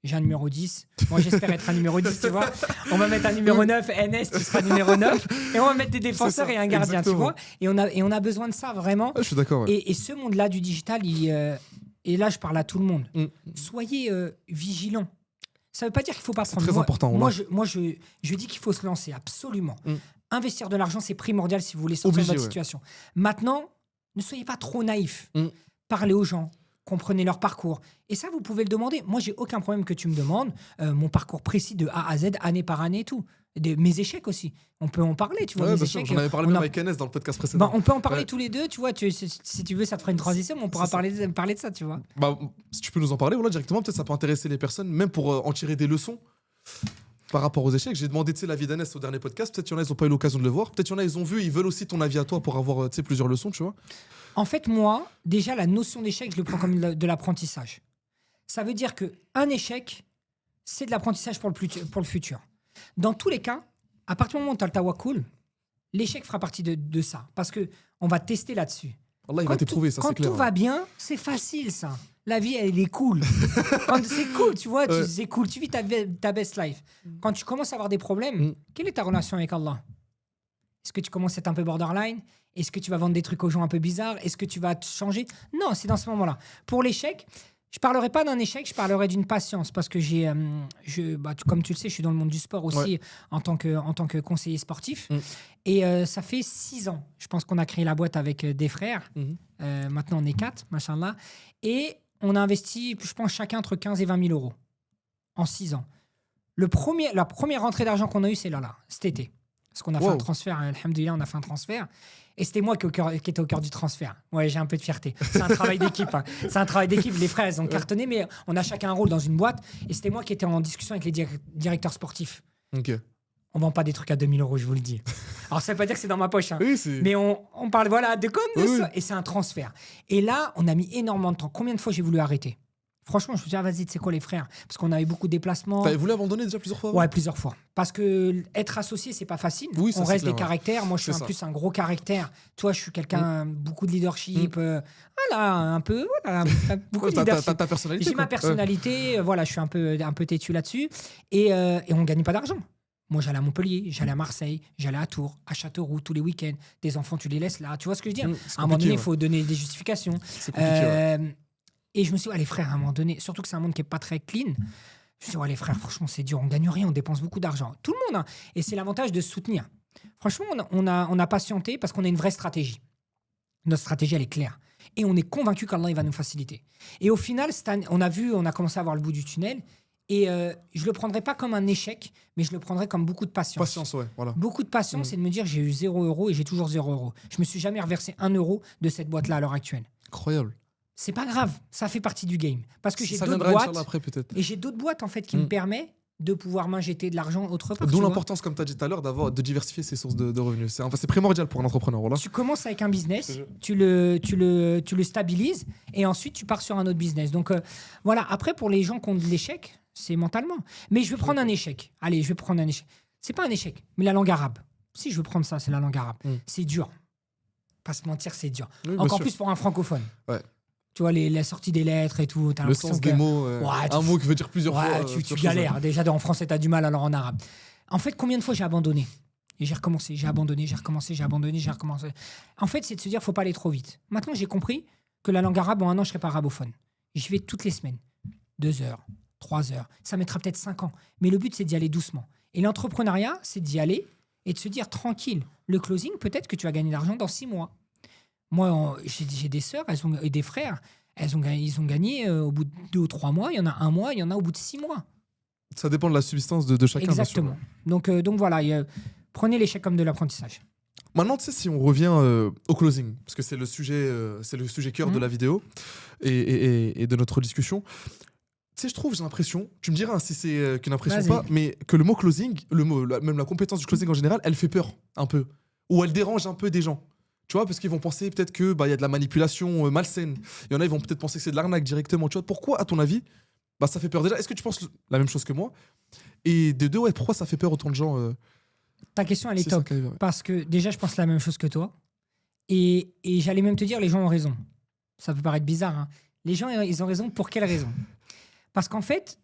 J'ai un numéro 10. Moi, j'espère être un numéro 10, tu vois. On va mettre un numéro 9, NS, tu seras numéro 9. Et on va mettre des défenseurs ça, et un gardien, exactement. tu vois. Et on a besoin de ça, vraiment. Ah, je suis d'accord. Ouais. Et ce monde-là du digital, et là, je parle à tout le monde. Mm. Soyez vigilants. Ça ne veut pas dire qu'il ne faut pas prendre. très important, Moi, là. je dis qu'il faut se lancer, absolument. Mm. Investir de l'argent, c'est primordial si vous voulez sortir de Obligé, votre ouais. situation. Maintenant, ne soyez pas trop naïfs. Mm. Parlez aux gens. Comprenez leur parcours. Et ça, vous pouvez le demander. Moi, j'ai aucun problème que tu me demandes mon parcours précis de A à Z, année par année et tout. Mes échecs aussi. On peut en parler, tu vois. Ouais, mes bien sûr, échecs, j'en avais parlé on même en- avec NS dans le podcast précédent. on peut en parler Ouais. tous les deux, tu vois. Si tu veux, ça te fera une transition, mais on pourra C'est ça. parler de ça, tu vois. Bah, si tu peux nous en parler, voilà, directement, peut-être ça peut intéresser les personnes, même pour en tirer des leçons par rapport aux échecs. J'ai demandé, tu sais, l'avis d'Anes au dernier podcast. Peut-être qu'il y en a, ils n'ont pas eu l'occasion de le voir. Peut-être qu'il y en a, ils ont vu, ils veulent aussi ton avis à toi pour avoir, tu sais, plusieurs leçons, tu vois. En fait, moi, déjà, la notion d'échec, je le prends comme de l'apprentissage. Ça veut dire qu'un échec, c'est de l'apprentissage pour le futur. Dans tous les cas, à partir du moment où tu as le tawakkul, l'échec fera partie de ça. Parce qu'on va tester là-dessus. Allah, il va t'éprouver, ça, c'est Quand clair. tout va bien, c'est facile, ça. La vie, elle est cool. Quand c'est cool, tu vois, Ouais. c'est cool. Tu vis ta best life. Quand tu commences à avoir des problèmes, Mm. quelle est ta relation avec Allah? Est-ce que tu commences à être un peu borderline? Est-ce que tu vas vendre des trucs aux gens un peu bizarres? Est-ce que tu vas te changer? Non, c'est dans ce moment-là. Pour l'échec, je parlerai pas d'un échec, je parlerai d'une patience parce que comme tu le sais, je suis dans le monde du sport aussi en tant que conseiller sportif. Mm. Et ça fait 6 ans, je pense qu'on a créé la boîte avec des frères. Mhm. Maintenant, on est 4, machallah. Et on a investi, je pense, chacun entre 15 et 20 000 euros en 6 ans. La première rentrée d'argent qu'on a eue, c'est là, cet été. Parce qu'on a fait Wow. un transfert, alhamdoulilah, on a fait un transfert. Et c'était moi qui étais au cœur du transfert. Ouais, j'ai un peu de fierté. C'est un travail d'équipe. Hein. C'est un travail d'équipe. Les frères, ils ont cartonné, mais on a chacun un rôle dans une boîte. Et c'était moi qui étais en discussion avec les directeurs sportifs. Ok. On vend pas des trucs à 2000 euros, je vous le dis. Alors, ça veut pas dire que c'est dans ma poche. Hein. Oui, c'est. Mais on parle de comme de Oui, ça. oui. Et c'est un transfert. Et là, on a mis énormément de temps. Combien de fois j'ai voulu arrêter? Franchement, je me suis dit, ah, vas-y, tu sais quoi, les frères? Parce qu'on avait beaucoup de déplacements. T'avais voulu abandonner déjà plusieurs fois? Ouais, plusieurs fois. Parce que être associé, c'est pas facile. Oui, ça, on c'est reste clair, des ouais. caractères. Moi, je suis C'est en ça. plus un gros caractère. Toi, je suis quelqu'un, beaucoup de leadership. Voilà, un peu, voilà, beaucoup de T'as leadership. ta personnalité. J'ai quoi. ma personnalité, voilà, je suis un peu têtu là-dessus. Et on gagne pas d'argent. Moi, j'allais à Montpellier, j'allais à Marseille, j'allais à Tours, à Châteauroux tous les week-ends. Des enfants, tu les laisses là. Tu vois ce que je veux dire? C'est À un moment donné, il compliqué, faut donner des justifications. C'est compliqué, ouais. Et je me suis dit, allez frère, à un moment donné, surtout que c'est un monde qui est pas très clean. Je me suis dit, allez frère, franchement, c'est dur, on gagne rien, on dépense beaucoup d'argent. Tout le monde, hein. Et c'est l'avantage de se soutenir. Franchement, on a patienté parce qu'on a une vraie stratégie. Notre stratégie, elle est claire. Et on est convaincu qu'Allah, il va nous faciliter. Et au final, on a commencé à voir le bout du tunnel. Et je le prendrai pas comme un échec, mais je le prendrai comme beaucoup de patience. Patience, ouais, voilà. Beaucoup de patience, c'est de me dire, j'ai eu 0 € et j'ai toujours 0 €. Je me suis jamais reversé 1 euro de cette boîte-là à l'heure actuelle. Incroyable. C'est pas grave, ça fait partie du game. Parce que j'ai Ça d'autres viendra, boîtes. Inch'Allah, après, peut-être. Et j'ai d'autres boîtes en fait qui me permettent de pouvoir m'injecter de l'argent autre part. D'où tu vois. l'importance, comme tu as dit tout à l'heure, de diversifier ses sources de revenus. C'est primordial pour un entrepreneur. Voilà. Tu commences avec un business, Je- tu le stabilises et ensuite tu pars sur un autre business. Donc voilà, après pour les gens qui ont de l'échec, c'est mentalement. Mais je vais prendre un échec. Allez, je vais prendre un échec. C'est pas un échec, mais la langue arabe. Si je veux prendre ça, c'est la langue arabe. C'est dur. Pas se mentir, c'est dur. Oui, bien Encore sûr. plus pour un francophone. Ouais. Tu vois, la sortie des lettres et tout. T'as Le l'impression sens que- des mots, Ouais, un mot qui veut dire plusieurs fois. Ouais, tu plusieurs choses, galères. Déjà, en français, tu as du mal, alors en arabe. En fait, combien de fois j'ai abandonné? Et j'ai recommencé, j'ai abandonné, j'ai recommencé, j'ai abandonné, j'ai recommencé. En fait, c'est de se dire, faut pas aller trop vite. Maintenant, j'ai compris que la langue arabe, en un an, je serai pas arabophone. J'y vais toutes les semaines. 2 heures, 3 heures. Ça mettra peut-être 5 ans. Mais le but, c'est d'y aller doucement. Et l'entrepreneuriat, c'est d'y aller et de se dire, tranquille, le closing, peut-être que tu vas gagner de l'argent dans 6 mois. Moi, j'ai des sœurs et des frères. Ils ont gagné au bout de 2 ou 3 mois. Il y en a un mois, il y en a au bout de 6 mois. Ça dépend de la subsistance de chacun. bien sûr. Exactement. Donc voilà, prenez l'échec comme de l'apprentissage. Maintenant, tu sais, si on revient au closing, parce que c'est le sujet cœur de la vidéo et de notre discussion. Tu sais, je trouve, j'ai l'impression, tu me diras si c'est qu'une impression ou Vas-y. pas, mais que le mot closing, même la compétence du closing en général, elle fait peur un peu. Ou elle dérange un peu des gens. Tu vois, parce qu'ils vont penser peut-être que y a de la manipulation malsaine. Il y en a, ils vont peut-être penser que c'est de l'arnaque directement. Tu vois, pourquoi, à ton avis, ça fait peur déjà? Est-ce que tu penses la même chose que moi? Et de deux, ouais, pourquoi ça fait peur autant de gens Ta question, elle est c'est ça top. qui arrive, ouais. Parce que déjà, je pense la même chose que toi. Et j'allais même te dire, les gens ont raison. Ça peut paraître bizarre. Hein. Les gens, ils ont raison. Pour quelle raison? Parce qu'en fait,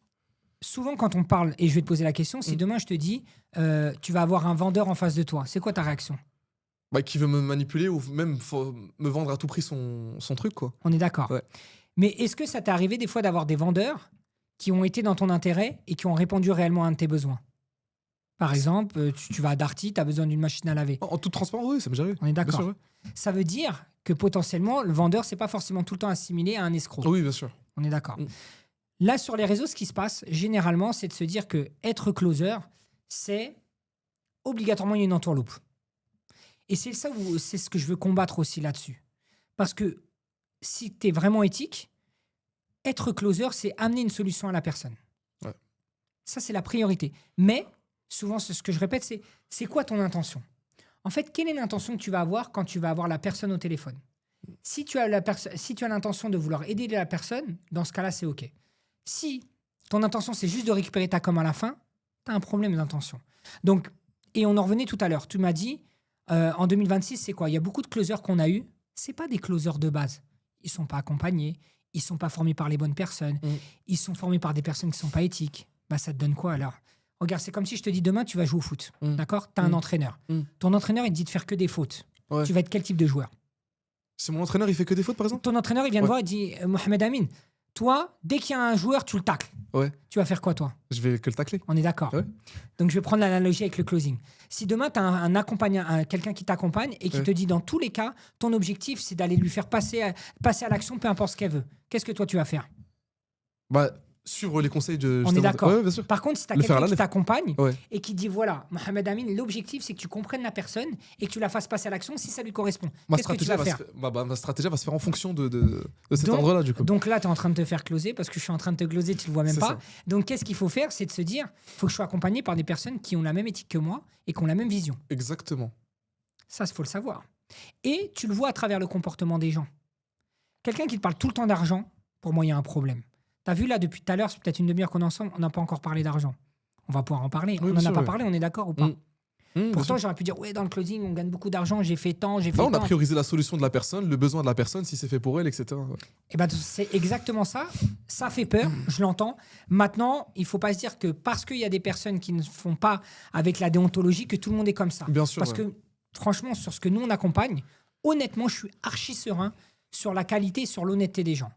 souvent quand on parle, et je vais te poser la question, si demain je te dis, tu vas avoir un vendeur en face de toi, c'est quoi ta réaction? Qui veut me manipuler ou même me vendre à tout prix son truc, quoi. On est d'accord. Ouais. Mais est-ce que ça t'est arrivé des fois d'avoir des vendeurs qui ont été dans ton intérêt et qui ont répondu réellement à un de tes besoins? Par exemple, tu vas à Darty, tu as besoin d'une machine à laver. En toute transparence, oui, ça m'est déjà arrivé. On est Bien d'accord. sûr, ouais. Ça veut dire que potentiellement, le vendeur, c'est pas forcément tout le temps assimilé à un escroc. Oui, bien sûr. On est d'accord. Mm. Là, sur les réseaux, ce qui se passe, généralement, c'est de se dire que être closer, c'est obligatoirement une entourloupe. Et c'est ça où c'est ce que je veux combattre aussi là-dessus. Parce que si tu es vraiment éthique, être closer, c'est amener une solution à la personne. Ouais. Ça, c'est la priorité. Mais, souvent, ce que je répète, c'est quoi ton intention? En fait, quelle est l'intention que tu vas avoir quand tu vas avoir la personne au téléphone? Si tu as l'intention de vouloir aider la personne, dans ce cas-là, c'est OK. Si ton intention, c'est juste de récupérer ta com à la fin, tu as un problème d'intention. Donc, et on en revenait tout à l'heure. Tu m'as dit, en 2026, c'est quoi? Il y a beaucoup de closers qu'on a eu. C'est pas des closers de base. Ils sont pas accompagnés. Ils sont pas formés par les bonnes personnes. Ils sont formés par des personnes qui sont pas éthiques. Ça te donne quoi alors? Regarde, c'est comme si je te dis demain, tu vas jouer au foot. D'accord? Tu as un entraîneur. Ton entraîneur, il te dit de faire que des fautes. Ouais. Tu vas être quel type de joueur? Si mon entraîneur, il fait que des fautes, par exemple? Ton entraîneur, il vient te voir et dit Mohamed Amin, toi, dès qu'il y a un joueur, tu le tacles. Ouais. Tu vas faire quoi, toi? Je vais que le tacler. On est d'accord. Ouais. Donc, je vais prendre l'analogie avec le closing. Si demain, tu as quelqu'un qui t'accompagne et qui te dit, dans tous les cas, ton objectif, c'est d'aller lui faire passer à l'action, peu importe ce qu'elle veut. Qu'est-ce que toi, tu vas faire? Suivre les conseils de... On est d'accord. Ouais, bien sûr. Par contre, si tu as Le faire à quelqu'un la qui lettre. t'accompagne Ouais. et qui dit, voilà, Mohamed Amin, l'objectif, c'est que tu comprennes la personne et que tu la fasses passer à l'action si ça lui correspond. Ma Qu'est-ce que tu stratégie, vas faire? ma stratégie va se faire en fonction de cet Donc- endroit-là, du coup. Donc là, tu es en train de te faire closer parce que je suis en train de te closer, tu le vois même C'est pas. ça. Donc, qu'est-ce qu'il faut faire? C'est de se dire, il faut que je sois accompagné par des personnes qui ont la même éthique que moi et qui ont la même vision. Exactement. Ça, il faut le savoir. Et tu le vois à travers le comportement des gens. Quelqu'un qui te parle tout le temps d'argent, pour moi, il y a un problème. Tu as vu là, depuis tout à l'heure, c'est peut-être une demi-heure qu'on est ensemble, on n'a pas encore parlé d'argent. On va pouvoir en parler. Oui, On bien n'en a sûr, pas ouais. parlé, on est d'accord ou pas? Bien Pourtant, sûr. j'aurais pu dire, ouais, dans le closing, on gagne beaucoup d'argent, j'ai fait tant, j'ai fait Là, on a tant. priorisé la solution de la personne, le besoin de la personne, si c'est fait pour elle, etc. Ouais. Et ben, c'est exactement ça. Ça fait peur, je l'entends. Maintenant, il faut pas se dire que parce qu'il y a des personnes qui ne font pas avec la déontologie, que tout le monde est comme ça. Bien sûr. Parce Ouais. que, franchement, sur ce que nous, on accompagne, honnêtement, je suis archi serein sur la qualité et sur l'honnêteté des gens.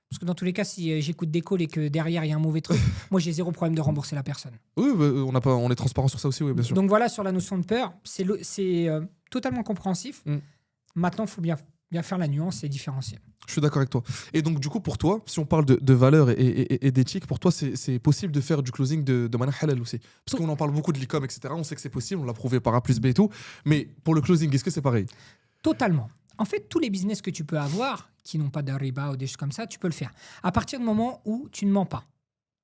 Parce que dans tous les cas, si j'écoute des calls et que derrière, il y a un mauvais truc, moi, j'ai zéro problème de rembourser la personne. Oui, bah, on est transparent sur ça aussi, oui, bien sûr. Donc voilà, sur la notion de peur, c'est totalement compréhensif. Mm. Maintenant, il faut bien faire la nuance et différencier. Je suis d'accord avec toi. Et donc, du coup, pour toi, si on parle de valeurs et d'éthique, pour toi, c'est possible de faire du closing de manière halal aussi. Parce qu'on en parle beaucoup de l'e-com, etc. On sait que c'est possible, on l'a prouvé par A plus B et tout. Mais pour le closing, est-ce que c'est pareil? Totalement. En fait, tous les business que tu peux avoir, qui n'ont pas de riba ou des choses comme ça, tu peux le faire. À partir du moment où tu ne mens pas.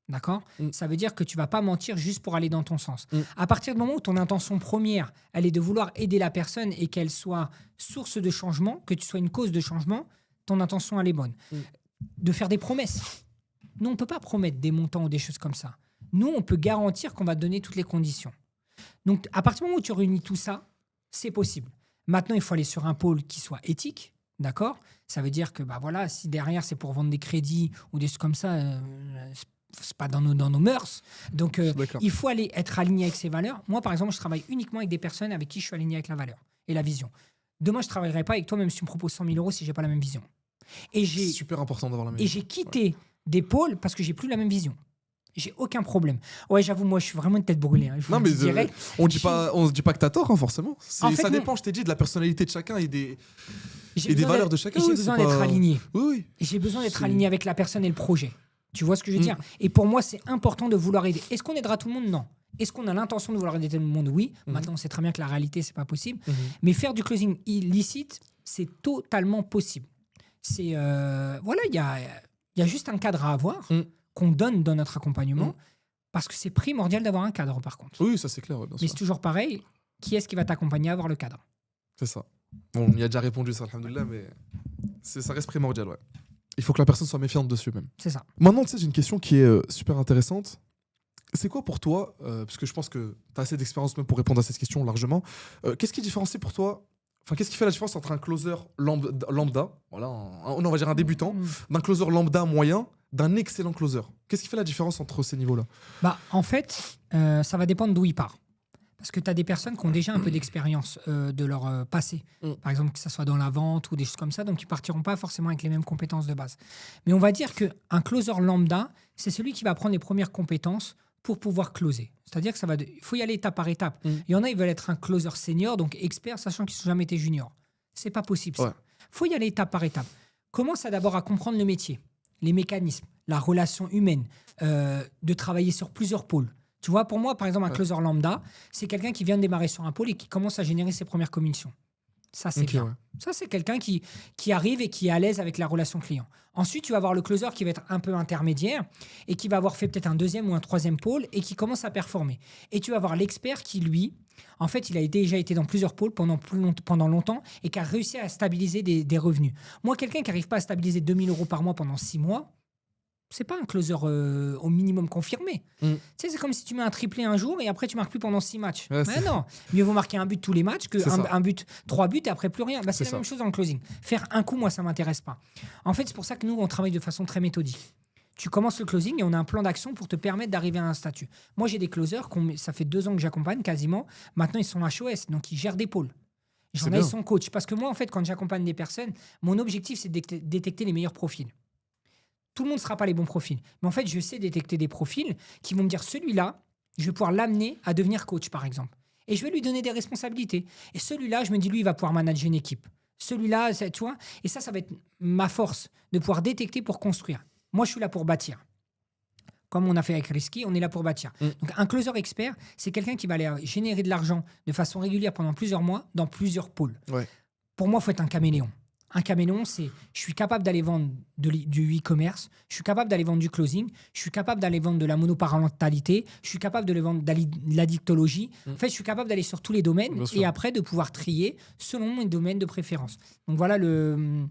D'accord. Ça veut dire que tu vas pas mentir juste pour aller dans ton sens. À partir du moment où ton intention première, elle est de vouloir aider la personne et qu'elle soit source de changement, que tu sois une cause de changement, ton intention, elle est bonne. De faire des promesses. Nous, on ne peut pas promettre des montants ou des choses comme ça. Nous, on peut garantir qu'on va te donner toutes les conditions. Donc, à partir du moment où tu réunis tout ça, c'est possible. Maintenant, il faut aller sur un pôle qui soit éthique, d'accord. Ça veut dire que, bah voilà, si derrière, c'est pour vendre des crédits ou des choses comme ça, c'est pas dans nos mœurs. Donc, D'accord. il faut aller être aligné avec ses valeurs. Moi, par exemple, je travaille uniquement avec des personnes avec qui je suis aligné avec la valeur et la vision. Demain, je ne travaillerai pas avec toi, même si tu me proposes 100 000 euros, si je n'ai pas la même vision. Et C'est super important d'avoir la même. et j'ai quitté des pôles parce que j'ai plus la même vision. J'ai aucun problème. Ouais, j'avoue, moi, je suis vraiment une tête brûlée. Hein, je vous Non, le mais dis direct. on se dit pas que t'as tort, hein, forcément. En fait, Ça non. dépend, je t'ai dit, de la personnalité de chacun et des J'ai et des besoin valeurs d'être- de chacun. J'ai oui, besoin c'est d'être pas- aligné. Oui, oui. J'ai besoin d'être C'est- aligné avec la personne et le projet. Tu vois ce que je veux dire? Et pour moi, c'est important de vouloir aider. Est-ce qu'on aidera tout le monde? Non. Est-ce qu'on a l'intention de vouloir aider tout le monde? Oui. Maintenant, on sait très bien que la réalité, c'est pas possible. Mais faire du closing illicite, c'est totalement possible. C'est voilà, il y a juste un cadre à avoir qu'on donne dans notre accompagnement parce que c'est primordial d'avoir un cadre, par contre. Oui, ça c'est clair, ouais, bien Mais sûr. c'est toujours pareil. Qui est-ce qui va t'accompagner à avoir le cadre? C'est ça. Bon, on y a déjà répondu, ça, alhamdoulilah, mais ça reste primordial, ouais. Il faut que la personne soit méfiante dessus, même. C'est ça. Maintenant, tu sais, j'ai une question qui est super intéressante. C'est quoi pour toi, parce que je pense que tu as assez d'expérience même pour répondre à cette question largement, qu'est-ce qui différencie pour toi, enfin, qu'est-ce qui fait la différence entre un closer lambda, voilà, on va dire un débutant, d'un closer lambda moyen, d'un excellent closer? Qu'est-ce qui fait la différence entre ces niveaux-là? Bah, en fait, ça va dépendre d'où il part. Parce que tu as des personnes qui ont déjà un peu d'expérience de leur passé. Par exemple, que ce soit dans la vente ou des choses comme ça. Donc, ils partiront pas forcément avec les mêmes compétences de base. Mais on va dire qu'un closer lambda, c'est celui qui va prendre les premières compétences pour pouvoir closer. C'est-à-dire que il faut y aller étape par étape. Il y en a, ils veulent être un closer senior, donc expert, sachant qu'ils n'ont jamais été junior. C'est pas possible, ça. Ouais. Faut y aller étape par étape. Commence d'abord à comprendre le métier, les mécanismes, la relation humaine, de travailler sur plusieurs pôles. Tu vois, pour moi, par exemple, un closer lambda, c'est quelqu'un qui vient de démarrer sur un pôle et qui commence à générer ses premières commissions. Ça, c'est bien. Ouais. Ça, c'est quelqu'un qui arrive et qui est à l'aise avec la relation client. Ensuite, tu vas avoir le closer qui va être un peu intermédiaire et qui va avoir fait peut-être un deuxième ou un troisième pôle et qui commence à performer. Et tu vas avoir l'expert qui, lui, en fait, il a déjà été dans plusieurs pôles pendant longtemps et qui a réussi à stabiliser des revenus. Moi, quelqu'un qui n'arrive pas à stabiliser 2 000 euros par mois pendant 6 mois, c'est pas un closer au minimum confirmé. Tu sais, c'est comme si tu mets un triplé un jour et après tu marques plus pendant 6 matchs. Ouais, Mais non, mieux vaut marquer un but tous les matchs que C'est ça. un but, 3 buts et après plus rien. Bah, c'est C'est la même chose dans le closing. Faire un coup, moi, ça m'intéresse pas. En fait, c'est pour ça que nous, on travaille de façon très méthodique. Tu commences le closing et on a un plan d'action pour te permettre d'arriver à un statut. Moi, j'ai des closers, ça fait 2 ans que j'accompagne quasiment. Maintenant, ils sont HOS, donc ils gèrent des pôles. C'est J'en ai, bien. ils sont coach. Parce que moi, en fait, quand j'accompagne des personnes, mon objectif, c'est de détecter les meilleurs profils. Tout le monde ne sera pas les bons profils. Mais en fait, je sais détecter des profils qui vont me dire celui-là, je vais pouvoir l'amener à devenir coach, par exemple. Et je vais lui donner des responsabilités. Et celui-là, je me dis, lui, il va pouvoir manager une équipe. Celui-là, tu vois. Et ça va être ma force de pouvoir détecter pour construire. Moi, je suis là pour bâtir. Comme on a fait avec Risky, on est là pour bâtir. Donc, un closer expert, c'est quelqu'un qui va aller générer de l'argent de façon régulière pendant plusieurs mois dans plusieurs pôles. Ouais. Pour moi, il faut être un caméléon. Un caméléon, c'est je suis capable d'aller vendre du e-commerce, je suis capable d'aller vendre du closing, je suis capable d'aller vendre de la monoparentalité, je suis capable de vendre de l'addictologie. En fait, je suis capable d'aller sur tous les domaines Bien sûr. et après de pouvoir trier selon mon domaine de préférence. Donc voilà, le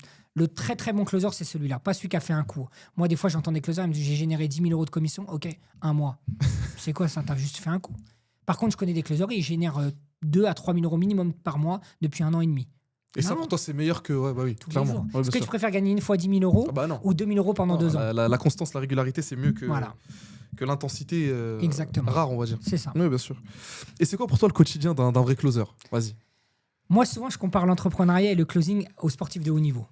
très très bon closer, c'est celui-là, pas celui qui a fait un coup. Moi, des fois, j'entends des closers, ils me disent j'ai généré 10 000 euros de commission. Ok, un mois. C'est quoi ça? T'as juste fait un coup. Par contre, je connais des closers, ils génèrent 2 à 3 000 euros minimum par mois depuis 1 an et demi. Et ça, Non, pour toi, c'est meilleur que. Ouais, bah oui, tous les clairement. jours. Ouais, bien Est-ce que sûr. tu préfères gagner une fois 10 000 euros Ah bah non. ou 2 000 euros pendant Non, 2 ans? la constance, la régularité, c'est mieux Voilà, que l'intensité exactement. rare, on va dire. C'est ça. Oui, bien sûr. Et c'est quoi pour toi le quotidien d'un vrai closer? Vas-y. Moi, souvent, je compare l'entrepreneuriat et le closing aux sportifs de haut niveau.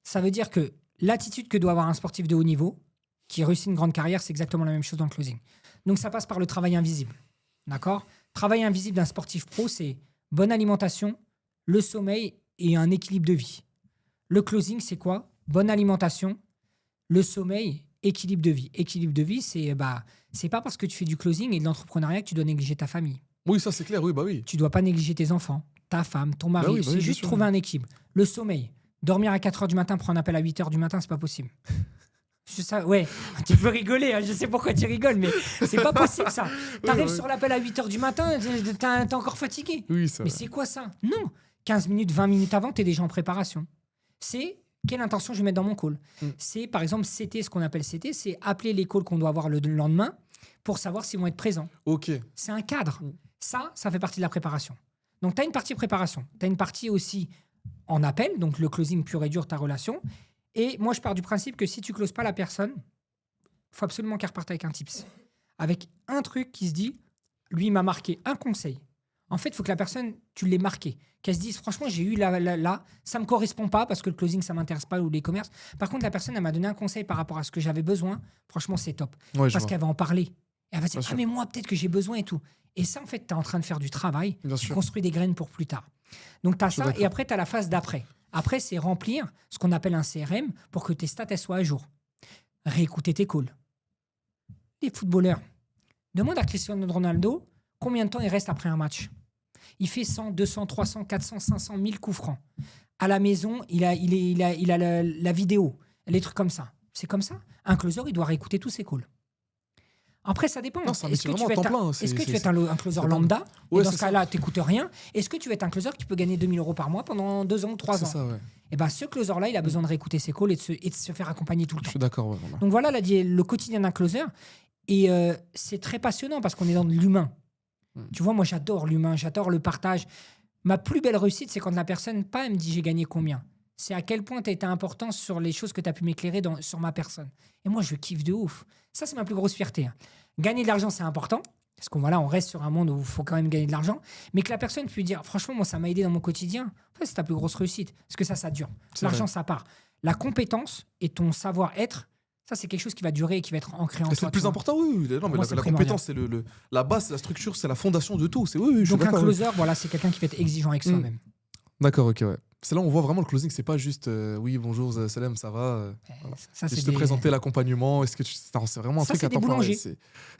Ça veut dire que l'attitude que doit avoir un sportif de haut niveau qui réussit une grande carrière, c'est exactement la même chose dans le closing. Donc, ça passe par le travail invisible. D'accord? Travail invisible d'un sportif pro, c'est bonne alimentation, le sommeil et un équilibre de vie. Le closing, c'est quoi? Bonne alimentation, le sommeil, équilibre de vie. Équilibre de vie, c'est pas parce que tu fais du closing et de l'entrepreneuriat que tu dois négliger ta famille. Oui, ça, c'est clair, oui, bah oui. Tu dois pas négliger tes enfants, ta femme, ton mari. Bah oui, bah c'est oui, bien juste sûr. trouver un équilibre. Le sommeil. Dormir à 4 h du matin, prendre un appel à 8 h du matin, c'est pas possible. Ouais, tu peux rigoler, hein, je sais pourquoi tu rigoles, mais c'est pas possible ça. T'arrives ouais. sur l'appel à 8 h du matin, t'es encore fatigué. Oui, ça. Mais c'est quoi ça? Non. 15 minutes, 20 minutes avant, t'es déjà en préparation. C'est quelle intention je vais mettre dans mon call. C'est par exemple CT, ce qu'on appelle CT, c'est appeler les calls qu'on doit avoir le lendemain pour savoir s'ils vont être présents. Ok. C'est un cadre. Ça fait partie de la préparation. Donc, tu as une partie préparation. Tu as une partie aussi en appel, donc le closing pur et dur, ta relation. Et moi, je pars du principe que si tu closes pas la personne, il faut absolument qu'elle reparte avec un tips. Avec un truc qui se dit, lui, il m'a marqué un conseil. En fait, il faut que la personne, tu l'aies marqué. Qu'elle se dise, franchement, j'ai eu là, ça ne me correspond pas parce que le closing, ça ne m'intéresse pas ou les commerces. Par contre, la personne, elle m'a donné un conseil par rapport à ce que j'avais besoin. Franchement, c'est top. Ouais, je Parce vois. qu'elle va en parler. Et elle va se Bien dire, sûr. mais moi, peut-être que j'ai besoin et tout. Et ça, en fait, tu es en train de faire du travail. Bien Tu sûr. construis des graines pour plus tard. Donc, tu as Je suis ça. d'accord. Et après, tu as la phase d'après. Après, c'est remplir ce qu'on appelle un CRM pour que tes stats elles soient à jour. Réécouter tes calls. Les footballeurs. Demande à Cristiano Ronaldo combien de temps il reste après un match. Il fait 100, 200, 300, 400, 500, 1000 coups francs. À la maison, il a la vidéo, les trucs comme ça. C'est comme ça. Un closer, il doit réécouter tous ses calls. Après, ça dépend. Non, c'est un Est-ce métier que tu vraiment veux à temps être, plein, est-ce que tu c'est- veux être un closer c'est lambda Ouais, et dans c'est ce ça. cas-là, tu n'écoutes rien. Est-ce que tu veux être un closer qui peut gagner 2 000 euros par mois pendant 2 ans ou 3 C'est ans? ça, ouais. Et ben, ce closer-là, il a besoin de réécouter ses calls et de se faire accompagner tout le Je temps. suis d'accord, ouais, voilà. Donc voilà le quotidien d'un closer. Et c'est très passionnant parce qu'on est dans de l'humain. Tu vois, moi, j'adore l'humain, j'adore le partage. Ma plus belle réussite, c'est quand la personne, pas elle me dit j'ai gagné combien. C'est à quel point tu as été important sur les choses que tu as pu m'éclairer sur ma personne. Et moi, je kiffe de ouf. Ça, c'est ma plus grosse fierté. Hein. Gagner de l'argent, c'est important. Parce qu'on voilà, on reste sur un monde où il faut quand même gagner de l'argent. Mais que la personne puisse dire, franchement, moi, ça m'a aidé dans mon quotidien. En fait, c'est ta plus grosse réussite. Parce que ça dure. C'est L'argent, vrai. ça part. La compétence et ton savoir-être, ça, c'est quelque chose qui va durer et qui va être ancré en Et toi. c'est le plus tu vois. important, oui. Oui. Non, mais moi, la c'est primordial. compétence, c'est la base, c'est la structure, c'est la fondation de tout. C'est oui, je suis Donc, un d'accord. closer, voilà, c'est quelqu'un qui va être exigeant avec soi-même. D'accord, ok, ouais. C'est là où on voit vraiment le closing, c'est pas juste oui, bonjour, Salem, ça va. Voilà. Ça, C'est c'est juste te présenter l'accompagnement. Est-ce que tu. Non, c'est vraiment un Ça, truc c'est à des temps plein. boulangers. C'est-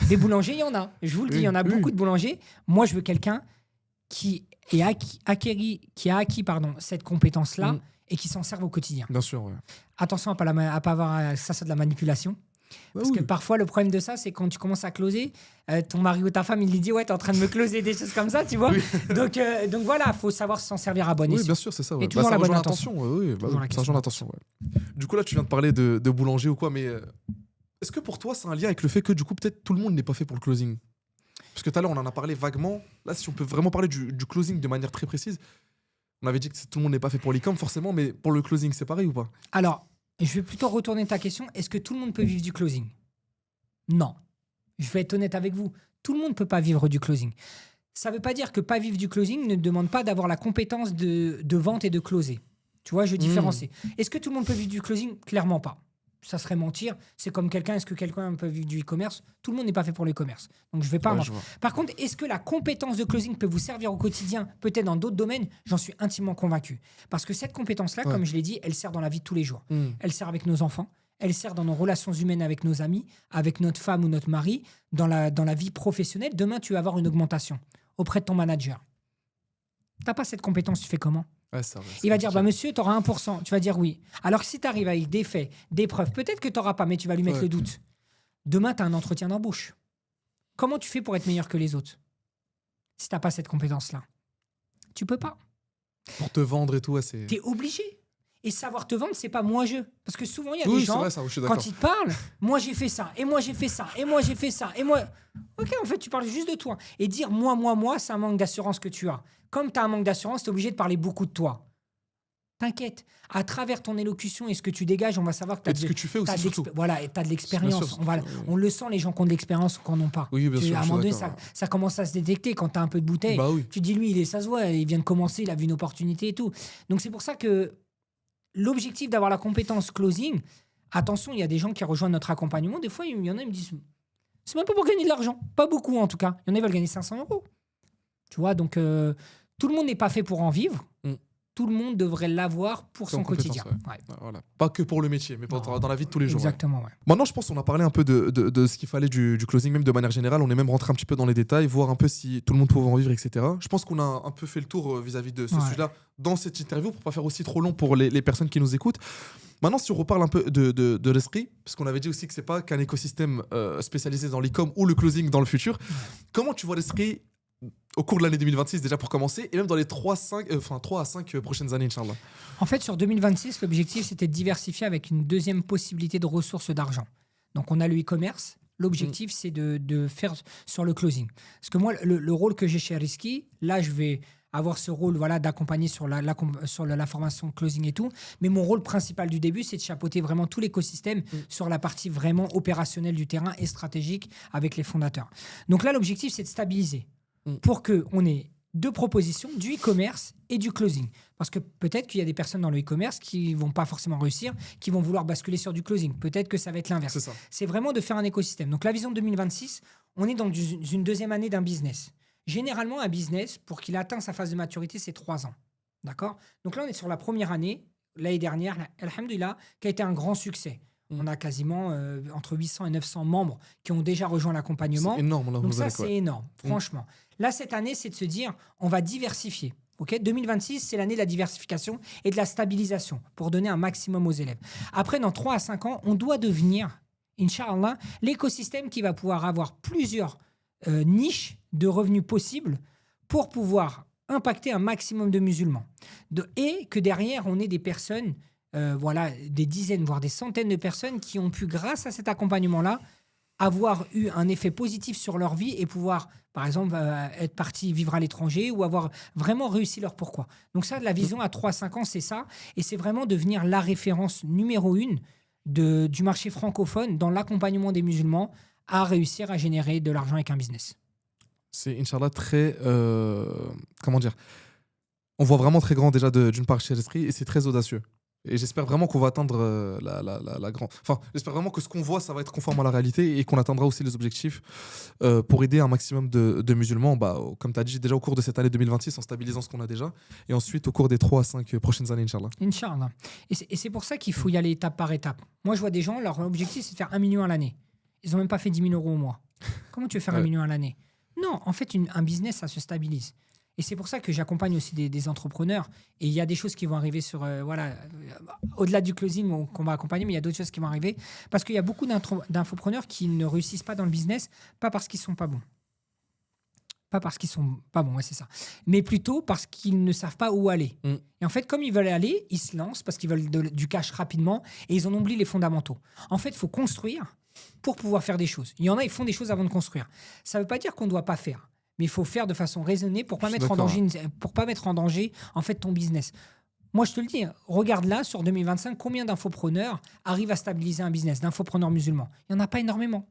Des boulangers, il y en a. Je vous le dis, il y en a Oui, beaucoup oui. de boulangers. Moi, je veux quelqu'un qui a acquis cette compétence-là et qui s'en serve au quotidien. Bien sûr, ouais. Attention à pas avoir ça, c'est de la manipulation. Parce que parfois, le problème de ça, c'est quand tu commences à closer, ton mari ou ta femme, il lui dit ouais, t'es en train de me closer des choses comme ça, tu vois. Donc voilà, il faut savoir s'en servir à bon Oui, escient. bien sûr, c'est ça. Ouais. Et toujours ça la bonne rejoint intention. l'intention. Ouais, oui, Toujours la ça question rejoint l'intention. Ouais. Du coup, là, tu viens de parler de boulanger ou quoi, mais est-ce que pour toi, c'est un lien avec le fait que du coup, peut-être tout le monde n'est pas fait pour le closing? Parce que tout à l'heure, on en a parlé vaguement. Là, si on peut vraiment parler du closing de manière très précise, on avait dit que tout le monde n'est pas fait pour l'e-com forcément, mais pour le closing, c'est pareil ou pas? Alors, je vais plutôt retourner ta question. Est-ce que tout le monde peut vivre du closing? Non. Je vais être honnête avec vous. Tout le monde ne peut pas vivre du closing. Ça ne veut pas dire que pas vivre du closing ne demande pas d'avoir la compétence de vente et de closer. Tu vois, je différencie. Est-ce que tout le monde peut vivre du closing? Clairement pas. Ça serait mentir. C'est comme est-ce que quelqu'un peut vivre du e-commerce? Tout le monde n'est pas fait pour l'e-commerce. Donc je vais pas. Ouais, je vois. Par contre, est-ce que la compétence de closing peut vous servir au quotidien, peut-être dans d'autres domaines? J'en suis intimement convaincu. Parce que cette compétence-là, comme je l'ai dit, elle sert dans la vie de tous les jours. Elle sert avec nos enfants. Elle sert dans nos relations humaines avec nos amis, avec notre femme ou notre mari, dans la vie professionnelle. Demain, tu vas avoir une augmentation auprès de ton manager. Tu n'as pas cette compétence, tu fais comment? Ouais, ça, ouais, Il va dire, compliqué. monsieur, tu auras 1%. Tu vas dire oui. Alors que si tu arrives avec des faits, des preuves, peut-être que tu n'auras pas, mais tu vas lui mettre le doute. Demain, tu as un entretien d'embauche. Comment tu fais pour être meilleur que les autres si tu n'as pas cette compétence-là? Tu peux pas. Pour te vendre et tout, ouais, c'est. Tu es obligé. Et savoir te vendre, c'est pas moi-je. Parce que souvent, il y a Oui, des c'est gens, vrai, ça, je suis d'accord. quand ils te parlent, moi j'ai fait ça, et moi j'ai fait ça, et moi j'ai fait ça, et moi. Ok, en fait, tu parles juste de toi. Et dire moi, c'est un manque d'assurance que tu as. Comme tu as un manque d'assurance, tu es obligé de parler beaucoup de toi. T'inquiète. À travers ton élocution et ce que tu dégages, on va savoir que tu Et as de ce que tu fais aussi, surtout. Voilà, et tu as de l'expérience. sûr, On le sent, les gens qui ont de l'expérience ou qui n'en ont pas. Oui, bien sûr, À un je suis moment donné, d'accord. ça commence à se détecter quand tu as un peu de bouteille. Bah oui. Tu dis, lui, ça se voit, il vient de commencer, il a vu une opportunité et tout. Donc, c'est pour ça que l'objectif d'avoir la compétence closing, attention, il y a des gens qui rejoignent notre accompagnement. Des fois, il y en a qui me disent, c'est même pas pour gagner de l'argent. Pas beaucoup, en tout cas. Il y en a qui veulent gagner 500 euros. Tu vois, donc tout le monde n'est pas fait pour en vivre. Tout le monde devrait l'avoir pour son quotidien. Ouais. Voilà. Pas que pour le métier, mais dans la vie de tous les jours. Exactement, ouais. Maintenant, je pense qu'on a parlé un peu de ce qu'il fallait du closing, même de manière générale. On est même rentré un petit peu dans les détails, voir un peu si tout le monde pouvait en vivre, etc. Je pense qu'on a un peu fait le tour vis-à-vis de ce sujet-là dans cette interview, pour pas faire aussi trop long pour les personnes qui nous écoutent. Maintenant, si on reparle un peu de l'esprit, parce qu'on avait dit aussi que c'est pas qu'un écosystème spécialisé dans l'e-com ou le closing dans le futur. Comment tu vois l'esprit au cours de l'année 2026 déjà pour commencer, et même dans les 3 à 5 prochaines années, Inch'Allah? En fait, sur 2026, l'objectif, c'était de diversifier avec une deuxième possibilité de ressources d'argent. Donc, on a le e-commerce. L'objectif, c'est de faire sur le closing. Parce que moi, le rôle que j'ai chez Risky, là, je vais avoir ce rôle d'accompagner sur la formation closing et tout. Mais mon rôle principal du début, c'est de chapeauter vraiment tout l'écosystème sur la partie vraiment opérationnelle du terrain et stratégique avec les fondateurs. Donc là, l'objectif, c'est de stabiliser pour qu'on ait deux propositions, du e-commerce et du closing. Parce que peut-être qu'il y a des personnes dans le e-commerce qui ne vont pas forcément réussir, qui vont vouloir basculer sur du closing. Peut-être que ça va être l'inverse. C'est vraiment de faire un écosystème. Donc la vision de 2026, on est dans une deuxième année d'un business. Généralement, un business, pour qu'il atteigne sa phase de maturité, c'est 3 ans. D'accord ? Donc là, on est sur la première année, l'année dernière, alhamdoulilah, qui a été un grand succès. On a quasiment entre 800 et 900 membres qui ont déjà rejoint l'accompagnement. C'est énorme. Là, donc ça, c'est énorme, franchement. Là, cette année, c'est de se dire, on va diversifier. 2026, c'est l'année de la diversification et de la stabilisation pour donner un maximum aux élèves. Après, dans 3 à 5 ans, on doit devenir, Inch'Allah, l'écosystème qui va pouvoir avoir plusieurs niches de revenus possibles pour pouvoir impacter un maximum de musulmans. Et que derrière, on ait des personnes... des dizaines, voire des centaines de personnes qui ont pu, grâce à cet accompagnement-là, avoir eu un effet positif sur leur vie et pouvoir, par exemple, être partis vivre à l'étranger ou avoir vraiment réussi leur pourquoi. Donc ça, la vision à 3-5 ans, c'est ça. Et c'est vraiment devenir la référence numéro 1 du marché francophone dans l'accompagnement des musulmans à réussir à générer de l'argent avec un business. C'est, Inch'Allah, très... comment dire ? On voit vraiment très grand déjà d'une part chez l'esprit, et c'est très audacieux. Et j'espère vraiment qu'on va atteindre la grande... Enfin, j'espère vraiment que ce qu'on voit, ça va être conforme à la réalité et qu'on atteindra aussi les objectifs pour aider un maximum de musulmans, comme tu as dit, déjà au cours de cette année 2026, en stabilisant ce qu'on a déjà, et ensuite au cours des 3 à 5 prochaines années, Inch'Allah. Inch'Allah. Et c'est pour ça qu'il faut y aller étape par étape. Moi, je vois des gens, leur objectif, c'est de faire 1 million à l'année. Ils n'ont même pas fait 10 000 euros au mois. Comment tu veux faire 1 million à l'année ? Non, en fait, un business, ça se stabilise. Et c'est pour ça que j'accompagne aussi des entrepreneurs. Et il y a des choses qui vont arriver au-delà du closing qu'on va accompagner, mais il y a d'autres choses qui vont arriver. Parce qu'il y a beaucoup d'infopreneurs qui ne réussissent pas dans le business, pas parce qu'ils ne sont pas bons. Pas parce qu'ils sont pas bons, c'est ça. Mais plutôt parce qu'ils ne savent pas où aller. Et en fait, comme ils veulent aller, ils se lancent parce qu'ils veulent du cash rapidement et ils en oublient les fondamentaux. En fait, il faut construire pour pouvoir faire des choses. Il y en a, ils font des choses avant de construire. Ça ne veut pas dire qu'on ne doit pas faire. Mais il faut faire de façon raisonnée pour pas mettre en danger en fait ton business. Moi, je te le dis, regarde là sur 2025, combien d'infopreneurs arrivent à stabiliser un business, d'infopreneurs musulmans. Il n'y en a pas énormément.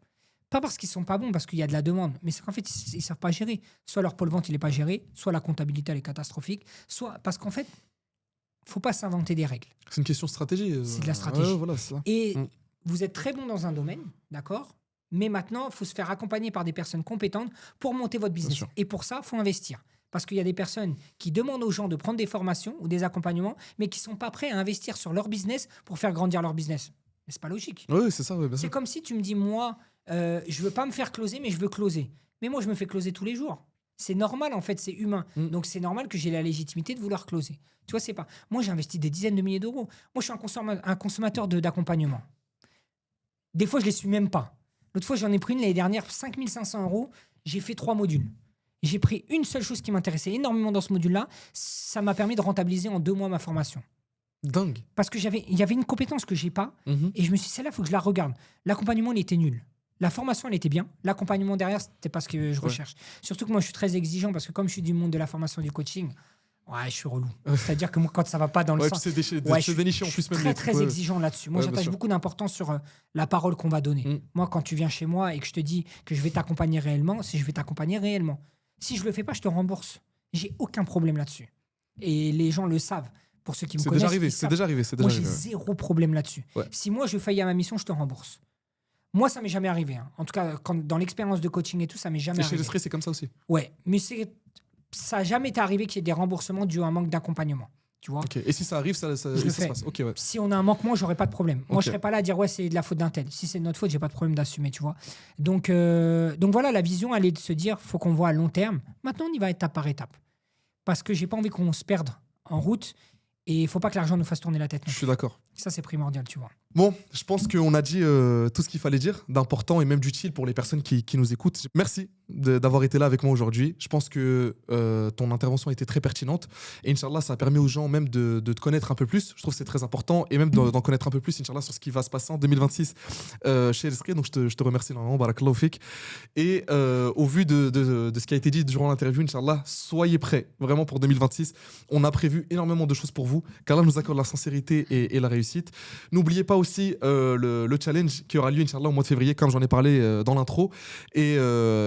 Pas parce qu'ils sont pas bons, parce qu'il y a de la demande, mais c'est qu'en fait, ils savent pas gérer. Soit leur pôle vente, il est pas géré, soit la comptabilité, elle est catastrophique, soit parce qu'en fait, faut pas s'inventer des règles. C'est une question de stratégie. C'est de la stratégie. Voilà, c'est ça. Et vous êtes très bon dans un domaine, d'accord ? Mais maintenant, il faut se faire accompagner par des personnes compétentes pour monter votre business. Et pour ça, il faut investir. Parce qu'il y a des personnes qui demandent aux gens de prendre des formations ou des accompagnements, mais qui ne sont pas prêts à investir sur leur business pour faire grandir leur business. Mais ce n'est pas logique. Oui, c'est ça. C'est comme si tu me dis, moi, je ne veux pas me faire closer, mais je veux closer. Mais moi, je me fais closer tous les jours. C'est normal, en fait, c'est humain. Donc, c'est normal que j'ai la légitimité de vouloir closer. Tu vois, c'est pas... Moi, j'ai investi des dizaines de milliers d'euros. Moi, je suis un consommateur d'accompagnement. Des fois, je ne les suis même pas. L'autre fois, j'en ai pris une l'année dernière, 5 500 €. J'ai fait 3 modules. J'ai pris une seule chose qui m'intéressait énormément dans ce module-là. Ça m'a permis de rentabiliser en 2 mois ma formation. Dingue. Parce que il y avait une compétence que j'ai pas. Mhm. Et je me suis dit, celle-là, il faut que je la regarde. L'accompagnement, il était nul. La formation, elle était bien. L'accompagnement derrière, c'était pas ce que je Ouais. recherche. Surtout que moi, je suis très exigeant parce que comme je suis du monde de la formation et du coaching, ouais, je suis relou. C'est-à-dire que moi, quand ça va pas dans le Ouais, sens. tu sais Ouais, dénicher en je suis plus même très, les très trucs, ouais. exigeant là-dessus. Moi, Ouais, bien j'attache sûr. beaucoup d'importance sur la parole qu'on va donner. Mm. Moi, quand tu viens chez moi et que je te dis que je vais t'accompagner réellement, si je vais t'accompagner réellement. Si je le fais pas, je te rembourse. J'ai aucun problème là-dessus. Et les gens le savent. Pour ceux qui me C'est connaissent, déjà arrivé, ils c'est savent. déjà arrivé, c'est déjà Moi, j'ai arrivé. Ouais. zéro problème là-dessus. Ouais. Si moi, je faillis à ma mission, je te rembourse. Moi, ça m'est jamais arrivé. Hein. En tout cas, dans l'expérience de coaching et tout, ça m'est jamais Et chez arrivé. Lescré, c'est comme ça aussi. Ouais, mais ça n'a jamais été arrivé qu'il y ait des remboursements dus à un manque d'accompagnement. Tu vois. Ok. Et si ça arrive, ça Je ça le se fais. passe. Ok, ouais. Si on a un manquement, j'aurais pas de problème. Moi, Ok. je serais pas là à dire ouais, c'est de la faute d'un tel. Si c'est de notre faute, j'ai pas de problème d'assumer, tu vois. Donc voilà, la vision, elle est de se dire, faut qu'on voit à long terme. Maintenant, on y va étape par étape, parce que j'ai pas envie qu'on se perde en route et il faut pas que l'argent nous fasse tourner la tête. Je suis d'accord. Ça, c'est primordial, tu vois. Bon, je pense qu'on a dit tout ce qu'il fallait dire d'important et même d'utile pour les personnes qui nous écoutent. Merci d'avoir été là avec moi aujourd'hui. Je pense que ton intervention a été très pertinente. Et Inch'Allah, ça a permis aux gens même de te connaître un peu plus. Je trouve que c'est très important. Et même d'en connaître un peu plus, Inch'Allah, sur ce qui va se passer en 2026 chez Lescré. Donc, je te remercie énormément. Barakallahu fik. Et au vu de ce qui a été dit durant l'interview, Inch'Allah, soyez prêts. Vraiment pour 2026. On a prévu énormément de choses pour vous. Qu'Allah nous accorde la sincérité et la réussite. N'oubliez pas aussi le challenge qui aura lieu, Inch'Allah, au mois de février, comme j'en ai parlé dans l'intro. Et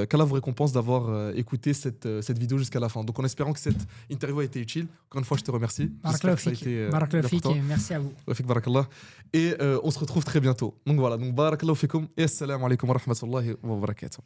qu'Allah vous récompense d'avoir écouté cette vidéo jusqu'à la fin. Donc, en espérant que cette interview a été utile, encore une fois, je te remercie. J'espère que ça a été Barakallahu bien pour fik, toi. merci à vous. Wafik barakallah. Et on se retrouve très bientôt. Donc voilà, donc barakallahu fikum et assalamu alaikum wa rahmatullahi wa barakatuh.